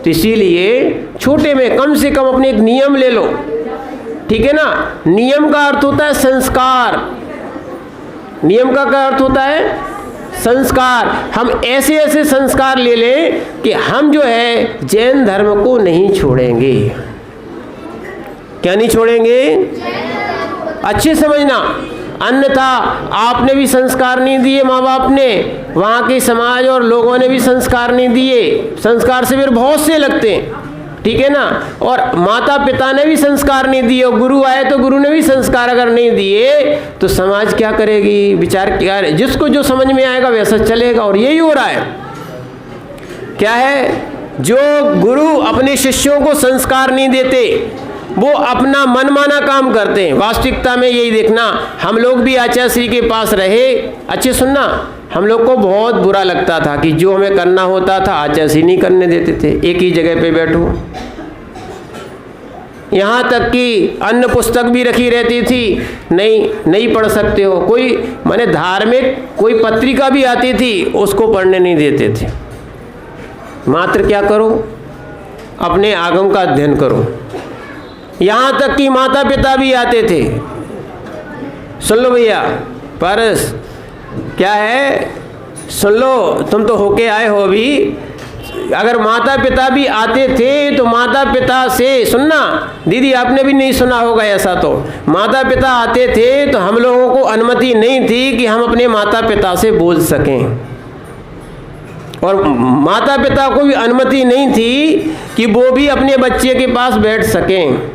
तो इसीलिए छोटे में कम से कम अपने एक नियम ले लो, ठीक है ना। नियम का अर्थ होता है संस्कार। नियम का क्या अर्थ होता है? संस्कार। हम ऐसे ऐसे संस्कार ले लें कि हम जो है जैन धर्म को नहीं छोड़ेंगे। क्या नहीं छोड़ेंगे? अच्छे समझना, अन्यथा आपने भी संस्कार नहीं दिए, माँ बाप ने, वहाँ के समाज और लोगों ने भी संस्कार नहीं दिए। संस्कार से फिर बहुत से लगते हैं, ठीक है ना। और माता पिता ने भी संस्कार नहीं दिए, और गुरु आए तो गुरु ने भी संस्कार अगर नहीं दिए तो समाज क्या करेगी? विचार क्या, जिसको जो समझ में आएगा वैसा चलेगा। और यही हो रहा है। क्या है? जो गुरु अपने शिष्यों को संस्कार नहीं देते, वो अपना मनमाना काम करते हैं। वास्तविकता में यही देखना, हम लोग भी आचार्य श्री के पास रहे, अच्छे सुनना, हम लोग को बहुत बुरा लगता था कि जो हमें करना होता था आचार्य श्री नहीं करने देते थे। एक ही जगह पे बैठो, यहाँ तक कि अन्य पुस्तक भी रखी रहती थी, नहीं पढ़ सकते हो। कोई माने धार्मिक कोई पत्रिका भी आती थी, उसको पढ़ने नहीं देते थे। मात्र क्या करो, अपने आगम का अध्ययन करो। यहाँ तक कि माता पिता भी आते थे। सुन लो भैया, पारस क्या है, सुन लो, तुम तो होके आए हो अभी। अगर माता पिता भी आते थे तो माता पिता से, सुनना दीदी, आपने भी नहीं सुना होगा ऐसा, तो माता पिता आते थे तो हम लोगों को अनुमति नहीं थी कि हम अपने माता पिता से बोल सकें, और माता पिता को भी अनुमति नहीं थी कि वो भी अपने बच्चे के पास बैठ सकें।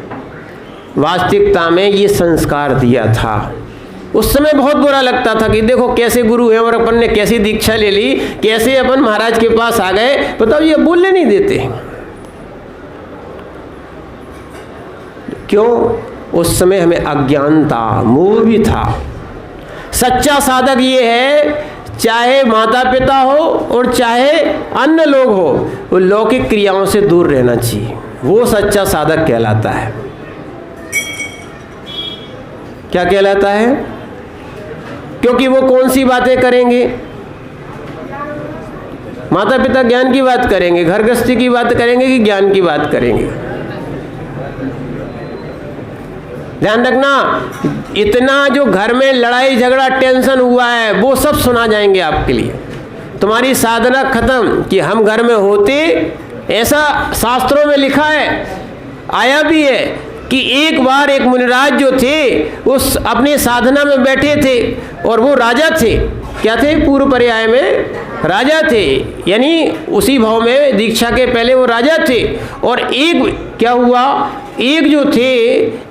वास्तविकता में ये संस्कार दिया था। उस समय बहुत बुरा लगता था कि देखो कैसे गुरु हैं और अपन ने कैसी दीक्षा ले ली, कैसे अपन महाराज के पास आ गए। बताओ, ये बोलने नहीं देते। क्यों? उस समय हमें अज्ञानता, मोह भी था। सच्चा साधक ये है, चाहे माता पिता हो और चाहे अन्य लोग हो, वो लौकिक क्रियाओं से दूर रहना चाहिए। वो सच्चा साधक कहलाता है। क्या कहलाता है? क्योंकि वो कौन सी बातें करेंगे? माता पिता ज्ञान की बात करेंगे, घर गृहस्थी की बात करेंगे कि ज्ञान की बात करेंगे? ध्यान रखना, इतना जो घर में लड़ाई झगड़ा टेंशन हुआ है वो सब सुना जाएंगे आपके लिए। तुम्हारी साधना खत्म कि हम घर में होते, ऐसा शास्त्रों में लिखा है, आया भी है कि एक बार एक मुनिराज जो थे उस अपनी साधना में बैठे थे और वो राजा थे। क्या थे? पूर्व पर्याय में राजा थे, यानी उसी भाव में दीक्षा के पहले वो राजा थे। और एक क्या हुआ, एक जो थे,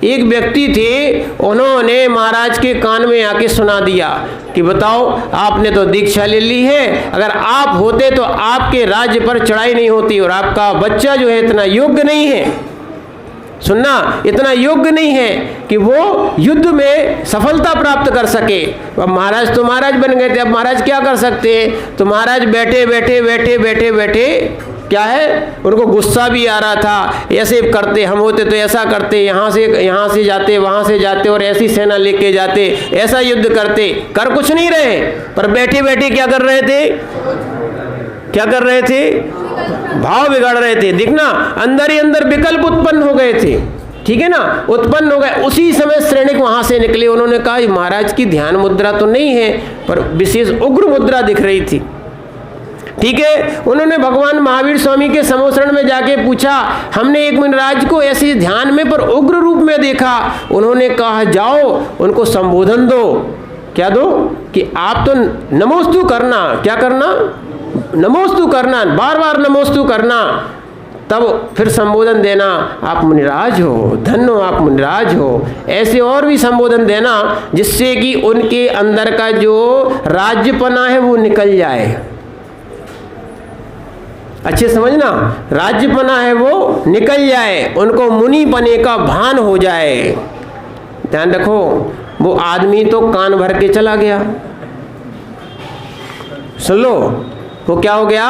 एक व्यक्ति थे, उन्होंने महाराज के कान में आके सुना दिया कि बताओ, आपने तो दीक्षा ले ली है, अगर आप होते तो आपके राज्य पर चढ़ाई नहीं होती, और आपका बच्चा जो है इतना योग्य नहीं है, सुनना, इतना योग्य नहीं है कि वो युद्ध में सफलता प्राप्त कर सके। अब महाराज तो महाराज बन गए थे, अब महाराज क्या कर सकते हैं? तो महाराज बैठे बैठे क्या है, उनको गुस्सा भी आ रहा था, ऐसे करते, हम होते तो ऐसा करते, यहाँ से जाते, वहाँ से जाते और ऐसी सेना लेके जाते, ऐसा युद्ध करते। कर कुछ नहीं रहे, पर बैठे बैठे क्या कर रहे थे? क्या कर रहे थे? भाव बिगाड़ रहे थे। दिखना, अंदर ही अंदर विकल्प उत्पन्न हो गए थे। ठीक है ना, उत्पन्न हो गए। उसी समय श्रेणिक वहां से निकले, उन्होंने कहा महाराज की ध्यान मुद्रा तो नहीं है, पर विशेष उग्र मुद्रा दिख रही थी। ठीक है, उन्होंने भगवान महावीर स्वामी के समोसरण में जाके पूछा, हमने एक मुनिराज को ऐसे ध्यान में पर उग्र रूप में देखा। उन्होंने कहा जाओ उनको संबोधन दो। क्या दो? कि आप तो नमोस्तु करना। क्या करना? नमोस्तु करना, बार बार नमोस्तु करना, तब फिर संबोधन देना, आप मुनिराज हो, धन्य हो, आप मुनिराज हो। ऐसे और भी संबोधन देना जिससे कि उनके अंदर का जो राज्यपना है वो निकल जाए। अच्छे समझना, राज्यपना है वो निकल जाए, उनको मुनि बने का भान हो जाए। ध्यान रखो, वो आदमी तो कान भर के चला गया। सुन लो, वो क्या हो गया?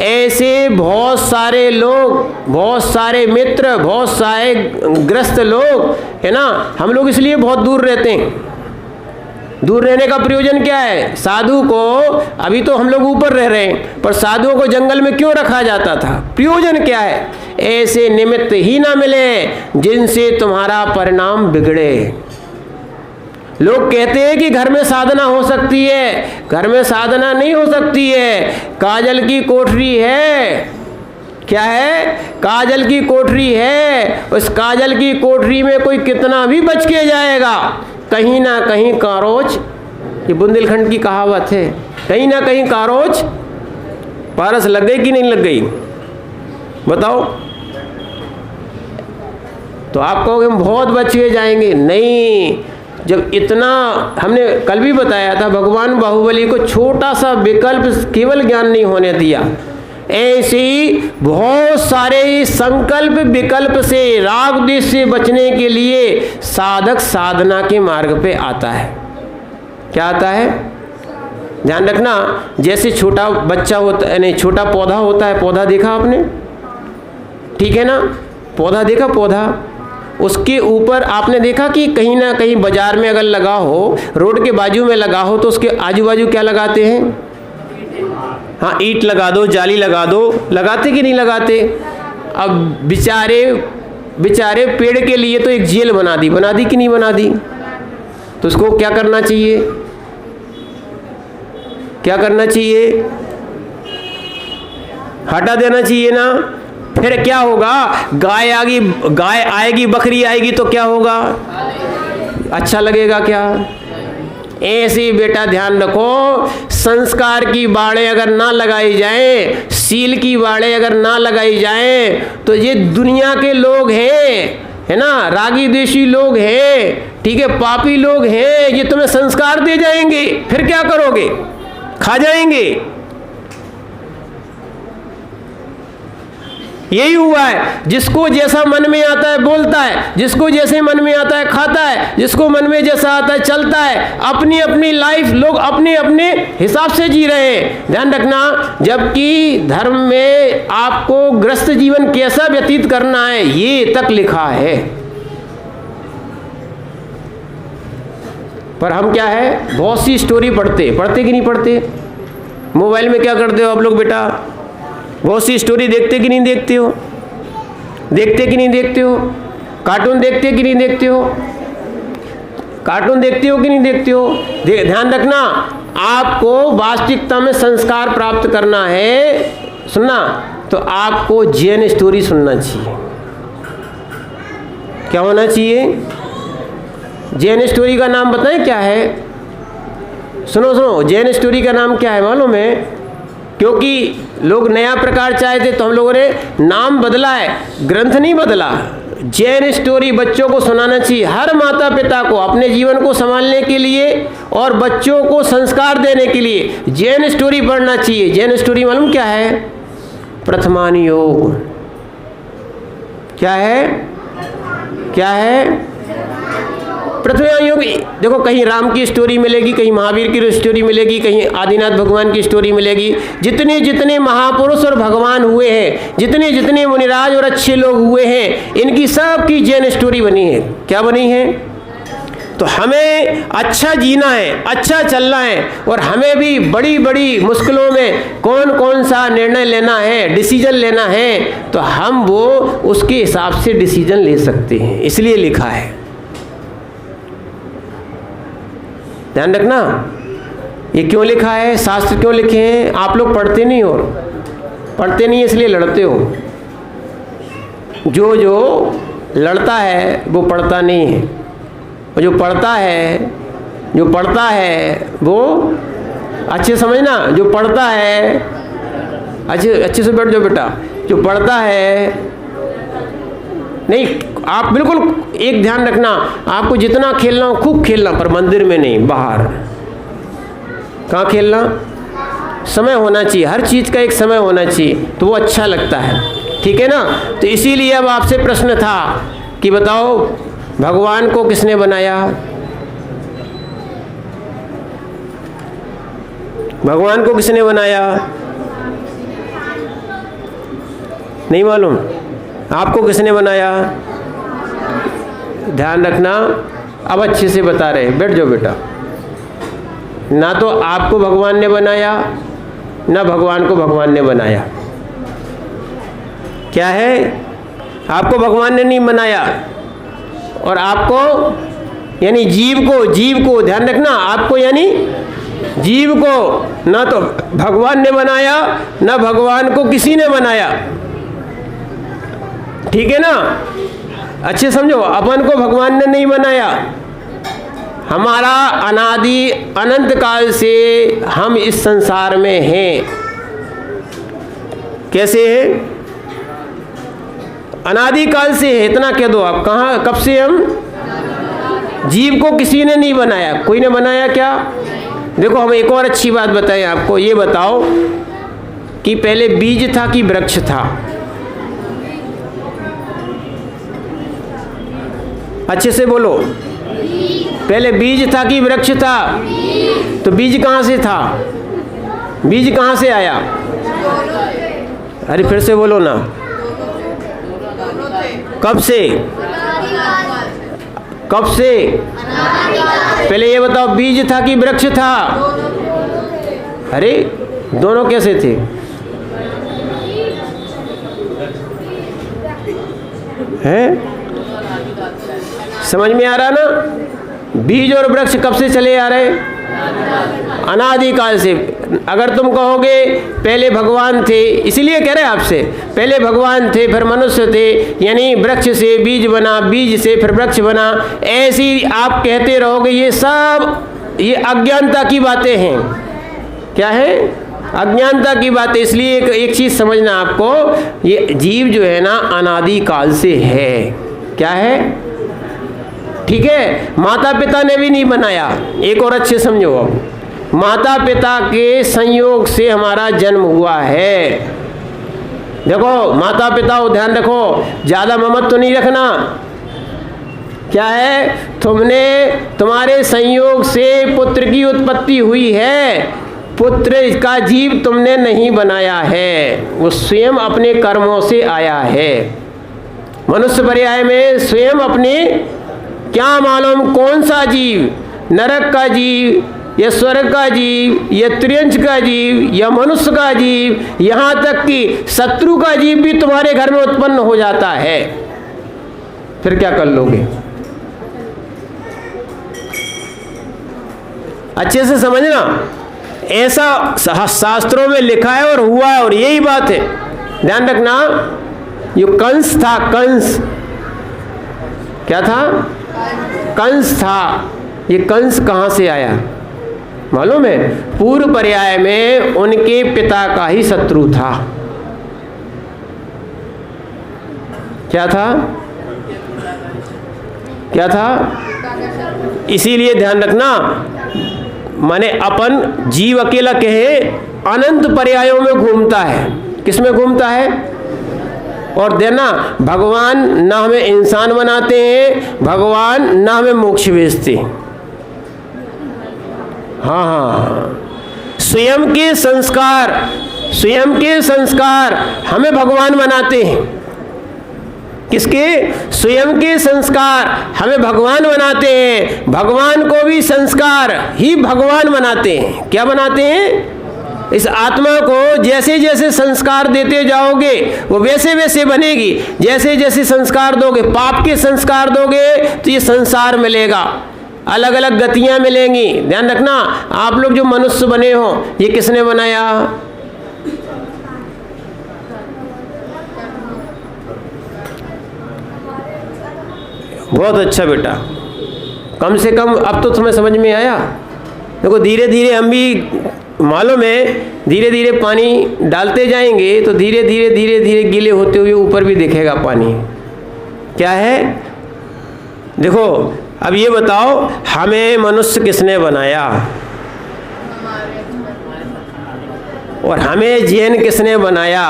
ऐसे बहुत सारे लोग, बहुत सारे मित्र, बहुत सारे ग्रस्त लोग है ना, हम लोग इसलिए बहुत दूर रहते हैं। दूर रहने का प्रयोजन क्या है? साधु को, अभी तो हम लोग ऊपर रह रहे हैं, पर साधुओं को जंगल में क्यों रखा जाता था? प्रयोजन क्या है? ऐसे निमित्त ही ना मिले जिनसे तुम्हारा परिणाम बिगड़े। लोग कहते हैं कि घर में साधना हो सकती है, घर में साधना नहीं हो सकती है। काजल की कोठरी है, क्या है? काजल की कोठरी है। उस काजल की कोठरी में कोई कितना भी बच के जाएगा, कहीं ना कहीं कारोच, ये बुंदेलखंड की कहावत है, कहीं ना कहीं कारोच पारस लग गई कि नहीं लग गई? बताओ। तो आप कहोगे हम बहुत बच के जाएंगे। नहीं, जब इतना, हमने कल भी बताया था, भगवान बाहुबली को छोटा सा विकल्प केवल ज्ञान नहीं होने दिया। ऐसे ही बहुत सारे संकल्प विकल्प से, राग द्वेष से बचने के लिए साधक साधना के मार्ग पे आता है। क्या आता है? ध्यान रखना, जैसे छोटा बच्चा होता है, नहीं छोटा पौधा होता है, पौधा देखा आपने? ठीक है ना, पौधा देखा, पौधा उसके ऊपर आपने देखा कि कहीं ना कहीं बाजार में अगर लगा हो, रोड के बाजू में लगा हो, तो उसके आजू बाजू क्या लगाते हैं? हाँ, ईंट लगा दो, जाली लगा दो, लगाते कि नहीं लगाते? अब बेचारे पेड़ के लिए तो एक जेल बना दी कि नहीं बना दी? तो उसको क्या करना चाहिए? क्या करना चाहिए? हटा देना चाहिए ना। फिर क्या होगा? गाय आएगी, बकरी आएगी तो क्या होगा? अच्छा लगेगा क्या? ऐसे बेटा ध्यान रखो, संस्कार की बाड़ें अगर ना लगाई जाएं, सील की बाड़ें अगर ना लगाई जाएं, तो ये दुनिया के लोग हैं, है ना, रागी देशी लोग हैं, ठीक है, पापी लोग हैं, ये तुम्हें संस्कार दे जाएंगे। फिर क्या करोगे? खा जाएंगे। यही हुआ है, जिसको जैसा मन में आता है बोलता है, जिसको जैसे मन में आता है खाता है, जिसको मन में जैसा आता है चलता है। अपनी अपनी लाइफ लोग अपने अपने हिसाब से जी रहे हैं, ध्यान रखना। जबकि धर्म में आपको ग्रस्त जीवन कैसा व्यतीत करना है ये तक लिखा है। पर हम क्या है, बहुत सी स्टोरी पढ़ते कि नहीं पढ़ते? मोबाइल में क्या करते हो आप लोग बेटा? बहुत सी स्टोरी देखते कि नहीं देखते हो? देखते कि नहीं देखते हो? कार्टून देखते कि नहीं देखते हो? कार्टून देखते हो कि नहीं देखते हो? ध्यान रखना, आपको वास्तविकता में संस्कार प्राप्त करना है, सुनना, तो आपको जैन स्टोरी सुनना चाहिए। क्या होना चाहिए? जैन स्टोरी का नाम बताएं क्या है? सुनो, जैन स्टोरी का नाम क्या है मालूम है? क्योंकि लोग नया प्रकार चाहते तो हम लोगों ने नाम बदला है, ग्रंथ नहीं बदला। जैन स्टोरी बच्चों को सुनाना चाहिए। हर माता पिता को अपने जीवन को संभालने के लिए और बच्चों को संस्कार देने के लिए जैन स्टोरी पढ़ना चाहिए। जैन स्टोरी मालूम क्या है? प्रथमान योग। क्या है? क्या है? प्रथम योग। देखो, कहीं राम की स्टोरी मिलेगी, कहीं महावीर की स्टोरी मिलेगी, कहीं आदिनाथ भगवान की स्टोरी मिलेगी। जितने जितने महापुरुष और भगवान हुए हैं, जितने जितने मुनिराज और अच्छे लोग हुए हैं, इनकी सब की जैन स्टोरी बनी है। क्या बनी है? तो हमें अच्छा जीना है, अच्छा चलना है, और हमें भी बड़ी बड़ी मुश्किलों में कौन कौन सा निर्णय लेना है, डिसीजन लेना है, तो हम वो उसके हिसाब से डिसीजन ले सकते हैं। इसलिए लिखा है। ध्यान रखना, ये क्यों लिखा है, शास्त्र क्यों लिखे हैं? आप लोग पढ़ते नहीं हो, पढ़ते नहीं इसलिए लड़ते हो। जो लड़ता है वो पढ़ता नहीं है, और जो पढ़ता है वो अच्छे समझना, जो पढ़ता है, अच्छे से बैठ जाओ बेटा, जो पढ़ता है नहीं, आप बिल्कुल एक ध्यान रखना, आपको जितना खेलना हो खूब खेलना, पर मंदिर में नहीं, बाहर। कहाँ खेलना? समय होना चाहिए, हर चीज़ का एक समय होना चाहिए, तो वो अच्छा लगता है, ठीक है ना। तो इसीलिए अब आपसे प्रश्न था कि बताओ, भगवान को किसने बनाया? भगवान को किसने बनाया? नहीं मालूम? आपको किसने बनाया? ध्यान रखना, अब अच्छे से बता रहे, बैठ जाओ बेटा। ना तो आपको भगवान ने बनाया, ना भगवान को भगवान ने बनाया। क्या है? आपको भगवान ने नहीं बनाया, और आपको यानी जीव को ध्यान रखना, आपको यानी जीव को ना तो भगवान ने बनाया, ना भगवान को किसी ने बनाया, ठीक है ना। अच्छे समझो, अपन को भगवान ने नहीं बनाया, हमारा अनादि अनंत काल से हम इस संसार में हैं। कैसे हैं? अनादि काल से है, इतना कह दो आप। कहाँ, कब से हम? जीव को किसी ने नहीं बनाया। कोई ने बनाया क्या? देखो, हम एक और अच्छी बात बताएं आपको। ये बताओ कि पहले बीज था कि वृक्ष था? अच्छे से बोलो, पहले बीज था कि वृक्ष था? तो बीज कहाँ से था? बीज कहाँ से आया? अरे फिर से बोलो ना, कब से? कब से? पहले ये बताओ, बीज था कि वृक्ष था? अरे दोनों कैसे थे? हैं? समझ में आ रहा ना? बीज और वृक्ष कब से चले आ रहे? अनादिकाल से। अगर तुम कहोगे पहले भगवान थे, इसीलिए कह रहे हैं आपसे, पहले भगवान थे फिर मनुष्य थे, यानी वृक्ष से बीज बना, बीज से फिर वृक्ष बना, ऐसी आप कहते रहोगे, ये सब ये अज्ञानता की बातें हैं। क्या है? अज्ञानता की बातें। इसलिए एक चीज़ समझना आपको, ये जीव जो है ना अनादिकाल से है। क्या है? ठीक है? माता पिता ने भी नहीं बनाया। एक और अच्छे समझो, माता पिता के संयोग से हमारा जन्म हुआ है। देखो माता पिता को ध्यान रखो, ज़्यादा ममत तो नहीं रखना। क्या है? तुम्हारे संयोग से पुत्र की उत्पत्ति हुई है। पुत्र का जीव तुमने नहीं बनाया है, वो स्वयं अपने कर्मों से आया है। मनुष्य पर्याय में स्वयं अपने, क्या मालूम कौन सा जीव, नरक का जीव या स्वर्ग का जीव या त्रियंच का जीव या मनुष्य का जीव, यहाँ तक कि शत्रु का जीव भी तुम्हारे घर में उत्पन्न हो जाता है। फिर क्या कर लोगे? अच्छे से समझना, ऐसा शास्त्रों में लिखा है और हुआ है, और यही बात है। ध्यान रखना, ये कंस था, कंस क्या था? कंस था। ये कंस कहाँ से आया मालूम है? पूर्व पर्याय में उनके पिता का ही शत्रु था। क्या था? क्या था? इसीलिए ध्यान रखना, माने अपन जीव अकेला कहे अनंत पर्यायों में घूमता है। किस में घूमता है? और देना, भगवान ना हमें इंसान बनाते हैं, भगवान ना हमें मोक्ष भेजते। हाँ, स्वयं के संस्कार हमें भगवान बनाते हैं। किसके? स्वयं के संस्कार हमें भगवान बनाते हैं। भगवान को भी संस्कार ही भगवान बनाते हैं। क्या बनाते हैं? इस आत्मा को जैसे जैसे संस्कार देते जाओगे वो वैसे वैसे बनेगी। जैसे जैसे संस्कार दोगे, पाप के संस्कार दोगे तो ये संसार मिलेगा, अलग अलग गतियां मिलेंगी। ध्यान रखना, आप लोग जो मनुष्य बने हो, ये किसने बनाया? बहुत अच्छा बेटा, कम से कम अब तो तुम्हें समझ में आया। देखो धीरे धीरे हम भी, मालूम है, धीरे धीरे पानी डालते जाएंगे तो धीरे धीरे धीरे धीरे गीले होते हुए ऊपर भी दिखेगा पानी। क्या है? देखो अब ये बताओ, हमें मनुष्य किसने बनाया? और हमें जैन किसने बनाया?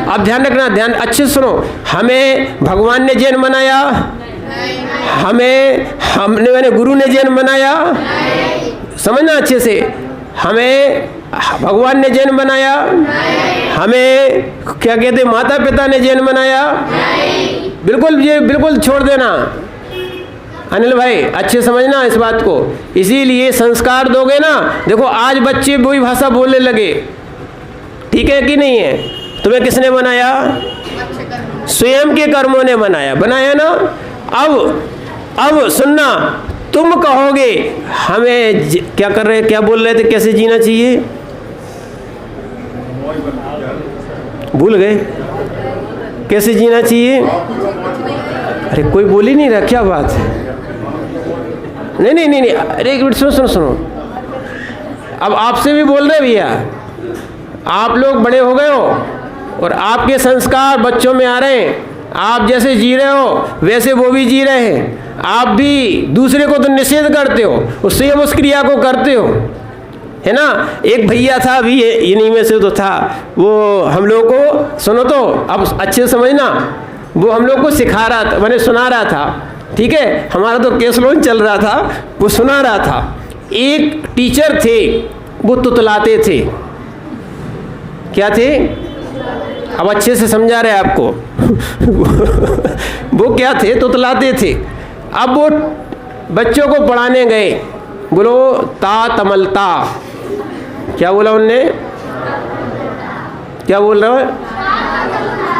अब ध्यान रखना, ध्यान अच्छे सुनो, हमें भगवान ने जैन बनाया? हमने गुरु ने जैन बनाया? समझना अच्छे से, हमें भगवान ने जैन बनाया? हमें क्या कहते, माता पिता ने जैन बनाया? बिल्कुल, ये बिल्कुल छोड़ देना अनिल भाई, अच्छे समझना इस बात को। इसीलिए संस्कार दोगे ना, देखो आज बच्चे वही भाषा बोलने लगे, ठीक है कि नहीं है? तुम्हें किसने बनाया? स्वयं के कर्मों ने बनाया ना। अब सुनना, तुम कहोगे हमें क्या कर रहे, क्या बोल रहे थे, कैसे जीना चाहिए? भूल गए? कैसे जीना चाहिए? अरे कोई बोल ही नहीं रहा, क्या बात है? नहीं, अरे एक मिनट सुनो। अब आपसे भी बोल रहे भैया, आप लोग बड़े हो गए हो और आपके संस्कार बच्चों में आ रहे हैं। आप जैसे जी रहे हो वैसे वो भी जी रहे हैं। आप भी दूसरे को तो निषेध करते हो, उससे हम उस क्रिया को करते हो, है ना। एक भैया था अभी इन्हीं में से तो था, वो हम लोग को, सुनो तो अब अच्छे समझना, वो हम लोग को सिखा रहा था, मैंने सुना रहा था, ठीक है। हमारा तो केस लोन चल रहा था, वो सुना रहा था। एक टीचर थे, वो तुतलाते थे। क्या थे? अब अच्छे से समझा रहे आपको। वो क्या थे? तुतलाते थे। अब वो बच्चों को पढ़ाने गए, बोलो ता तमलता, क्या बोला उनने? क्या बोल रहे हो?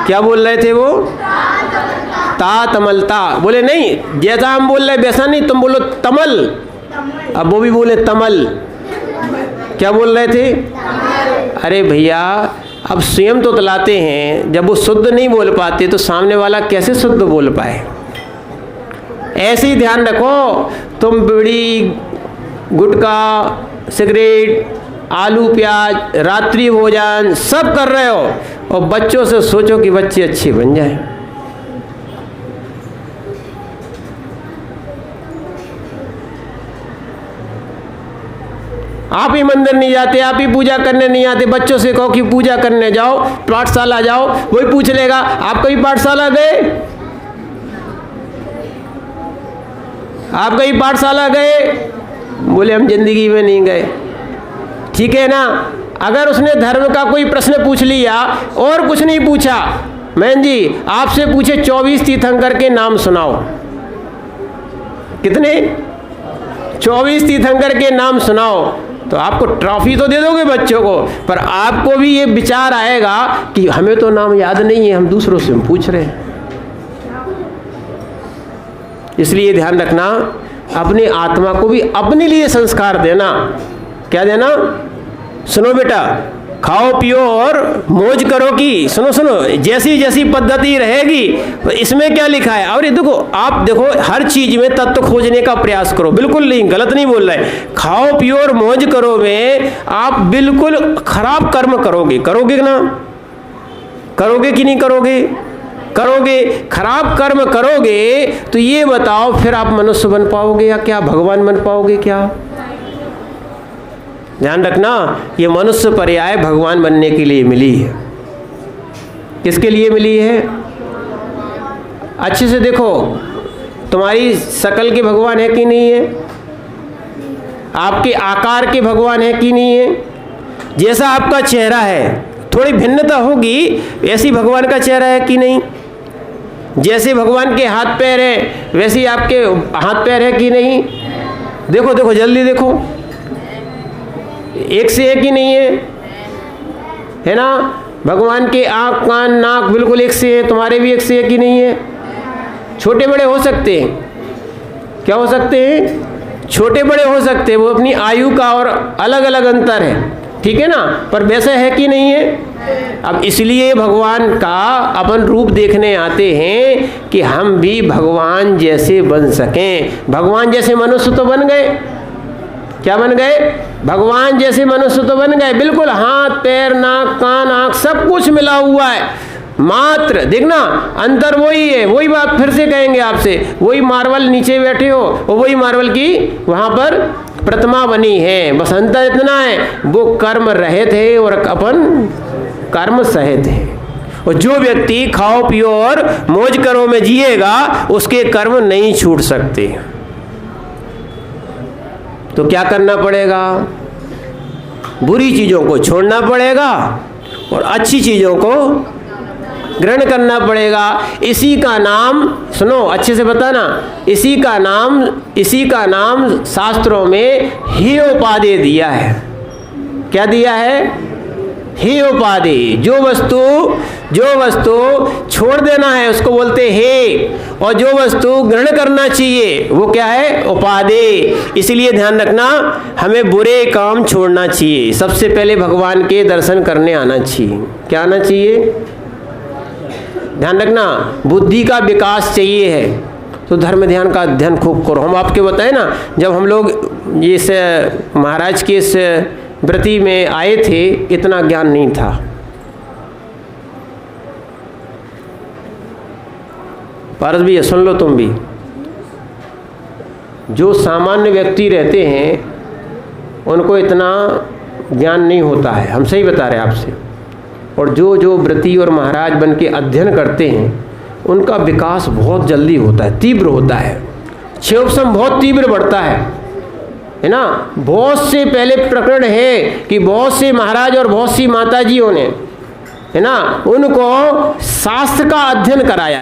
क्या बोल रहे थे वो? ता तमलता। बोले नहीं, जैसा हम बोल रहे वैसा नहीं, तुम बोलो तमल। अब वो भी बोले तमल। क्या बोल रहे थे? अरे भैया, अब स्वयं तो तलाते हैं, जब वो शुद्ध नहीं बोल पाते तो सामने वाला कैसे शुद्ध बोल पाए? ऐसे ही ध्यान रखो, तुम बीड़ी, गुटखा, सिगरेट, आलू प्याज, रात्रि भोजन सब कर रहे हो, और बच्चों से सोचो कि बच्चे अच्छे बन जाए। आप ही मंदिर नहीं जाते, आप ही पूजा करने नहीं आते, बच्चों से कहो कि पूजा करने जाओ, पाठशाला जाओ, वही पूछ लेगा आप कहीं पाठशाला गए? आप कहीं पाठशाला गए? बोले हम जिंदगी में नहीं गए। ठीक है ना। अगर उसने धर्म का कोई प्रश्न पूछ लिया और कुछ नहीं पूछा, बहन जी आपसे पूछे 24 तीर्थंकर के नाम सुनाओ, कितने? 24 तीर्थंकर के नाम सुनाओ, तो आपको ट्रॉफी तो दे दोगे बच्चों को, पर आपको भी ये विचार आएगा कि हमें तो नाम याद नहीं है, हम दूसरों से पूछ रहे हैं। इसलिए ध्यान रखना, अपनी आत्मा को भी अपने लिए संस्कार देना। क्या देना? सुनो बेटा, खाओ पियो और मौज करो की, सुनो सुनो, जैसी जैसी पद्धति रहेगी तो इसमें क्या लिखा है। और ये देखो, आप देखो हर चीज में तत्व खोजने का प्रयास करो, बिल्कुल नहीं, गलत नहीं बोल रहे। खाओ पियो और मौज करो में आप बिल्कुल खराब कर्म करोगे, करोगे ना? करोगे कि नहीं करोगे? करोगे। खराब कर्म करोगे तो ये बताओ, फिर आप मनुष्य बन पाओगे या क्या भगवान बन पाओगे क्या? ध्यान रखना, ये मनुष्य पर्याय भगवान बनने के लिए मिली है। किसके लिए मिली है? अच्छे से देखो, तुम्हारी शकल के भगवान है कि नहीं है? आपके आकार के भगवान है कि नहीं है? जैसा आपका चेहरा है, थोड़ी भिन्नता होगी, ऐसी भगवान का चेहरा है कि नहीं? जैसे भगवान के हाथ पैर है वैसे आपके हाथ पैर है कि नहीं? देखो देखो, जल्दी देखो, एक से एक ही नहीं है ना? भगवान के आँख कान नाक बिल्कुल एक से है, तुम्हारे भी एक से एक ही नहीं है। छोटे बड़े हो सकते हैं, क्या हो सकते हैं? छोटे बड़े हो सकते हैं, वो अपनी आयु का और अलग अलग अंतर है, ठीक है ना, पर वैसा है कि नहीं है। अब इसलिए भगवान का अपन रूप देखने आते हैं कि हम भी भगवान जैसे बन सकें। भगवान जैसे मनुष्य तो बन गए, क्या बन गए? भगवान जैसे मनुष्य तो बन गए, बिल्कुल हाथ पैर नाक कान आँख सब कुछ मिला हुआ है, मात्र देखना अंतर वही है। वही बात फिर से कहेंगे आपसे, वही मार्बल नीचे बैठे हो और वही मार्बल की वहाँ पर प्रतिमा बनी है, बस अंतर इतना है, वो कर्म रहित है और अपन कर्म सहित है। और जो व्यक्ति खाओ पियो और मौज करो में जिएगा, उसके कर्म नहीं छूट सकते। तो क्या करना पड़ेगा? बुरी चीज़ों को छोड़ना पड़ेगा और अच्छी चीज़ों को ग्रहण करना पड़ेगा। इसी का नाम, सुनो अच्छे से बताना, इसी का नाम शास्त्रों में हेयोपाधि दिया है। क्या दिया है? हेयोपाधि। जो वस्तु छोड़ देना है उसको बोलते हे, और जो वस्तु ग्रहण करना चाहिए वो क्या है? उपाधि। इसलिए ध्यान रखना, हमें बुरे काम छोड़ना चाहिए। सबसे पहले भगवान के दर्शन करने आना चाहिए। क्या आना चाहिए? ध्यान रखना, बुद्धि का विकास चाहिए है तो धर्म ध्यान का अध्ययन खूब करो। हम आपके बताए ना, जब हम लोग इस महाराज के इस व्रती में आए थे, इतना ज्ञान नहीं था। पारस भैया सुन लो तुम भी, जो सामान्य व्यक्ति रहते हैं उनको इतना ज्ञान नहीं होता है, हम सही बता रहे हैं आपसे। और जो व्रती और महाराज बन के अध्ययन करते हैं उनका विकास बहुत जल्दी होता है, तीव्र होता है, क्षयोपशम बहुत तीव्र बढ़ता है ना। बहुत से पहले प्रकरण है कि बहुत से महाराज और बहुत सी माताजियों ने, है ना, उनको शास्त्र का अध्ययन कराया।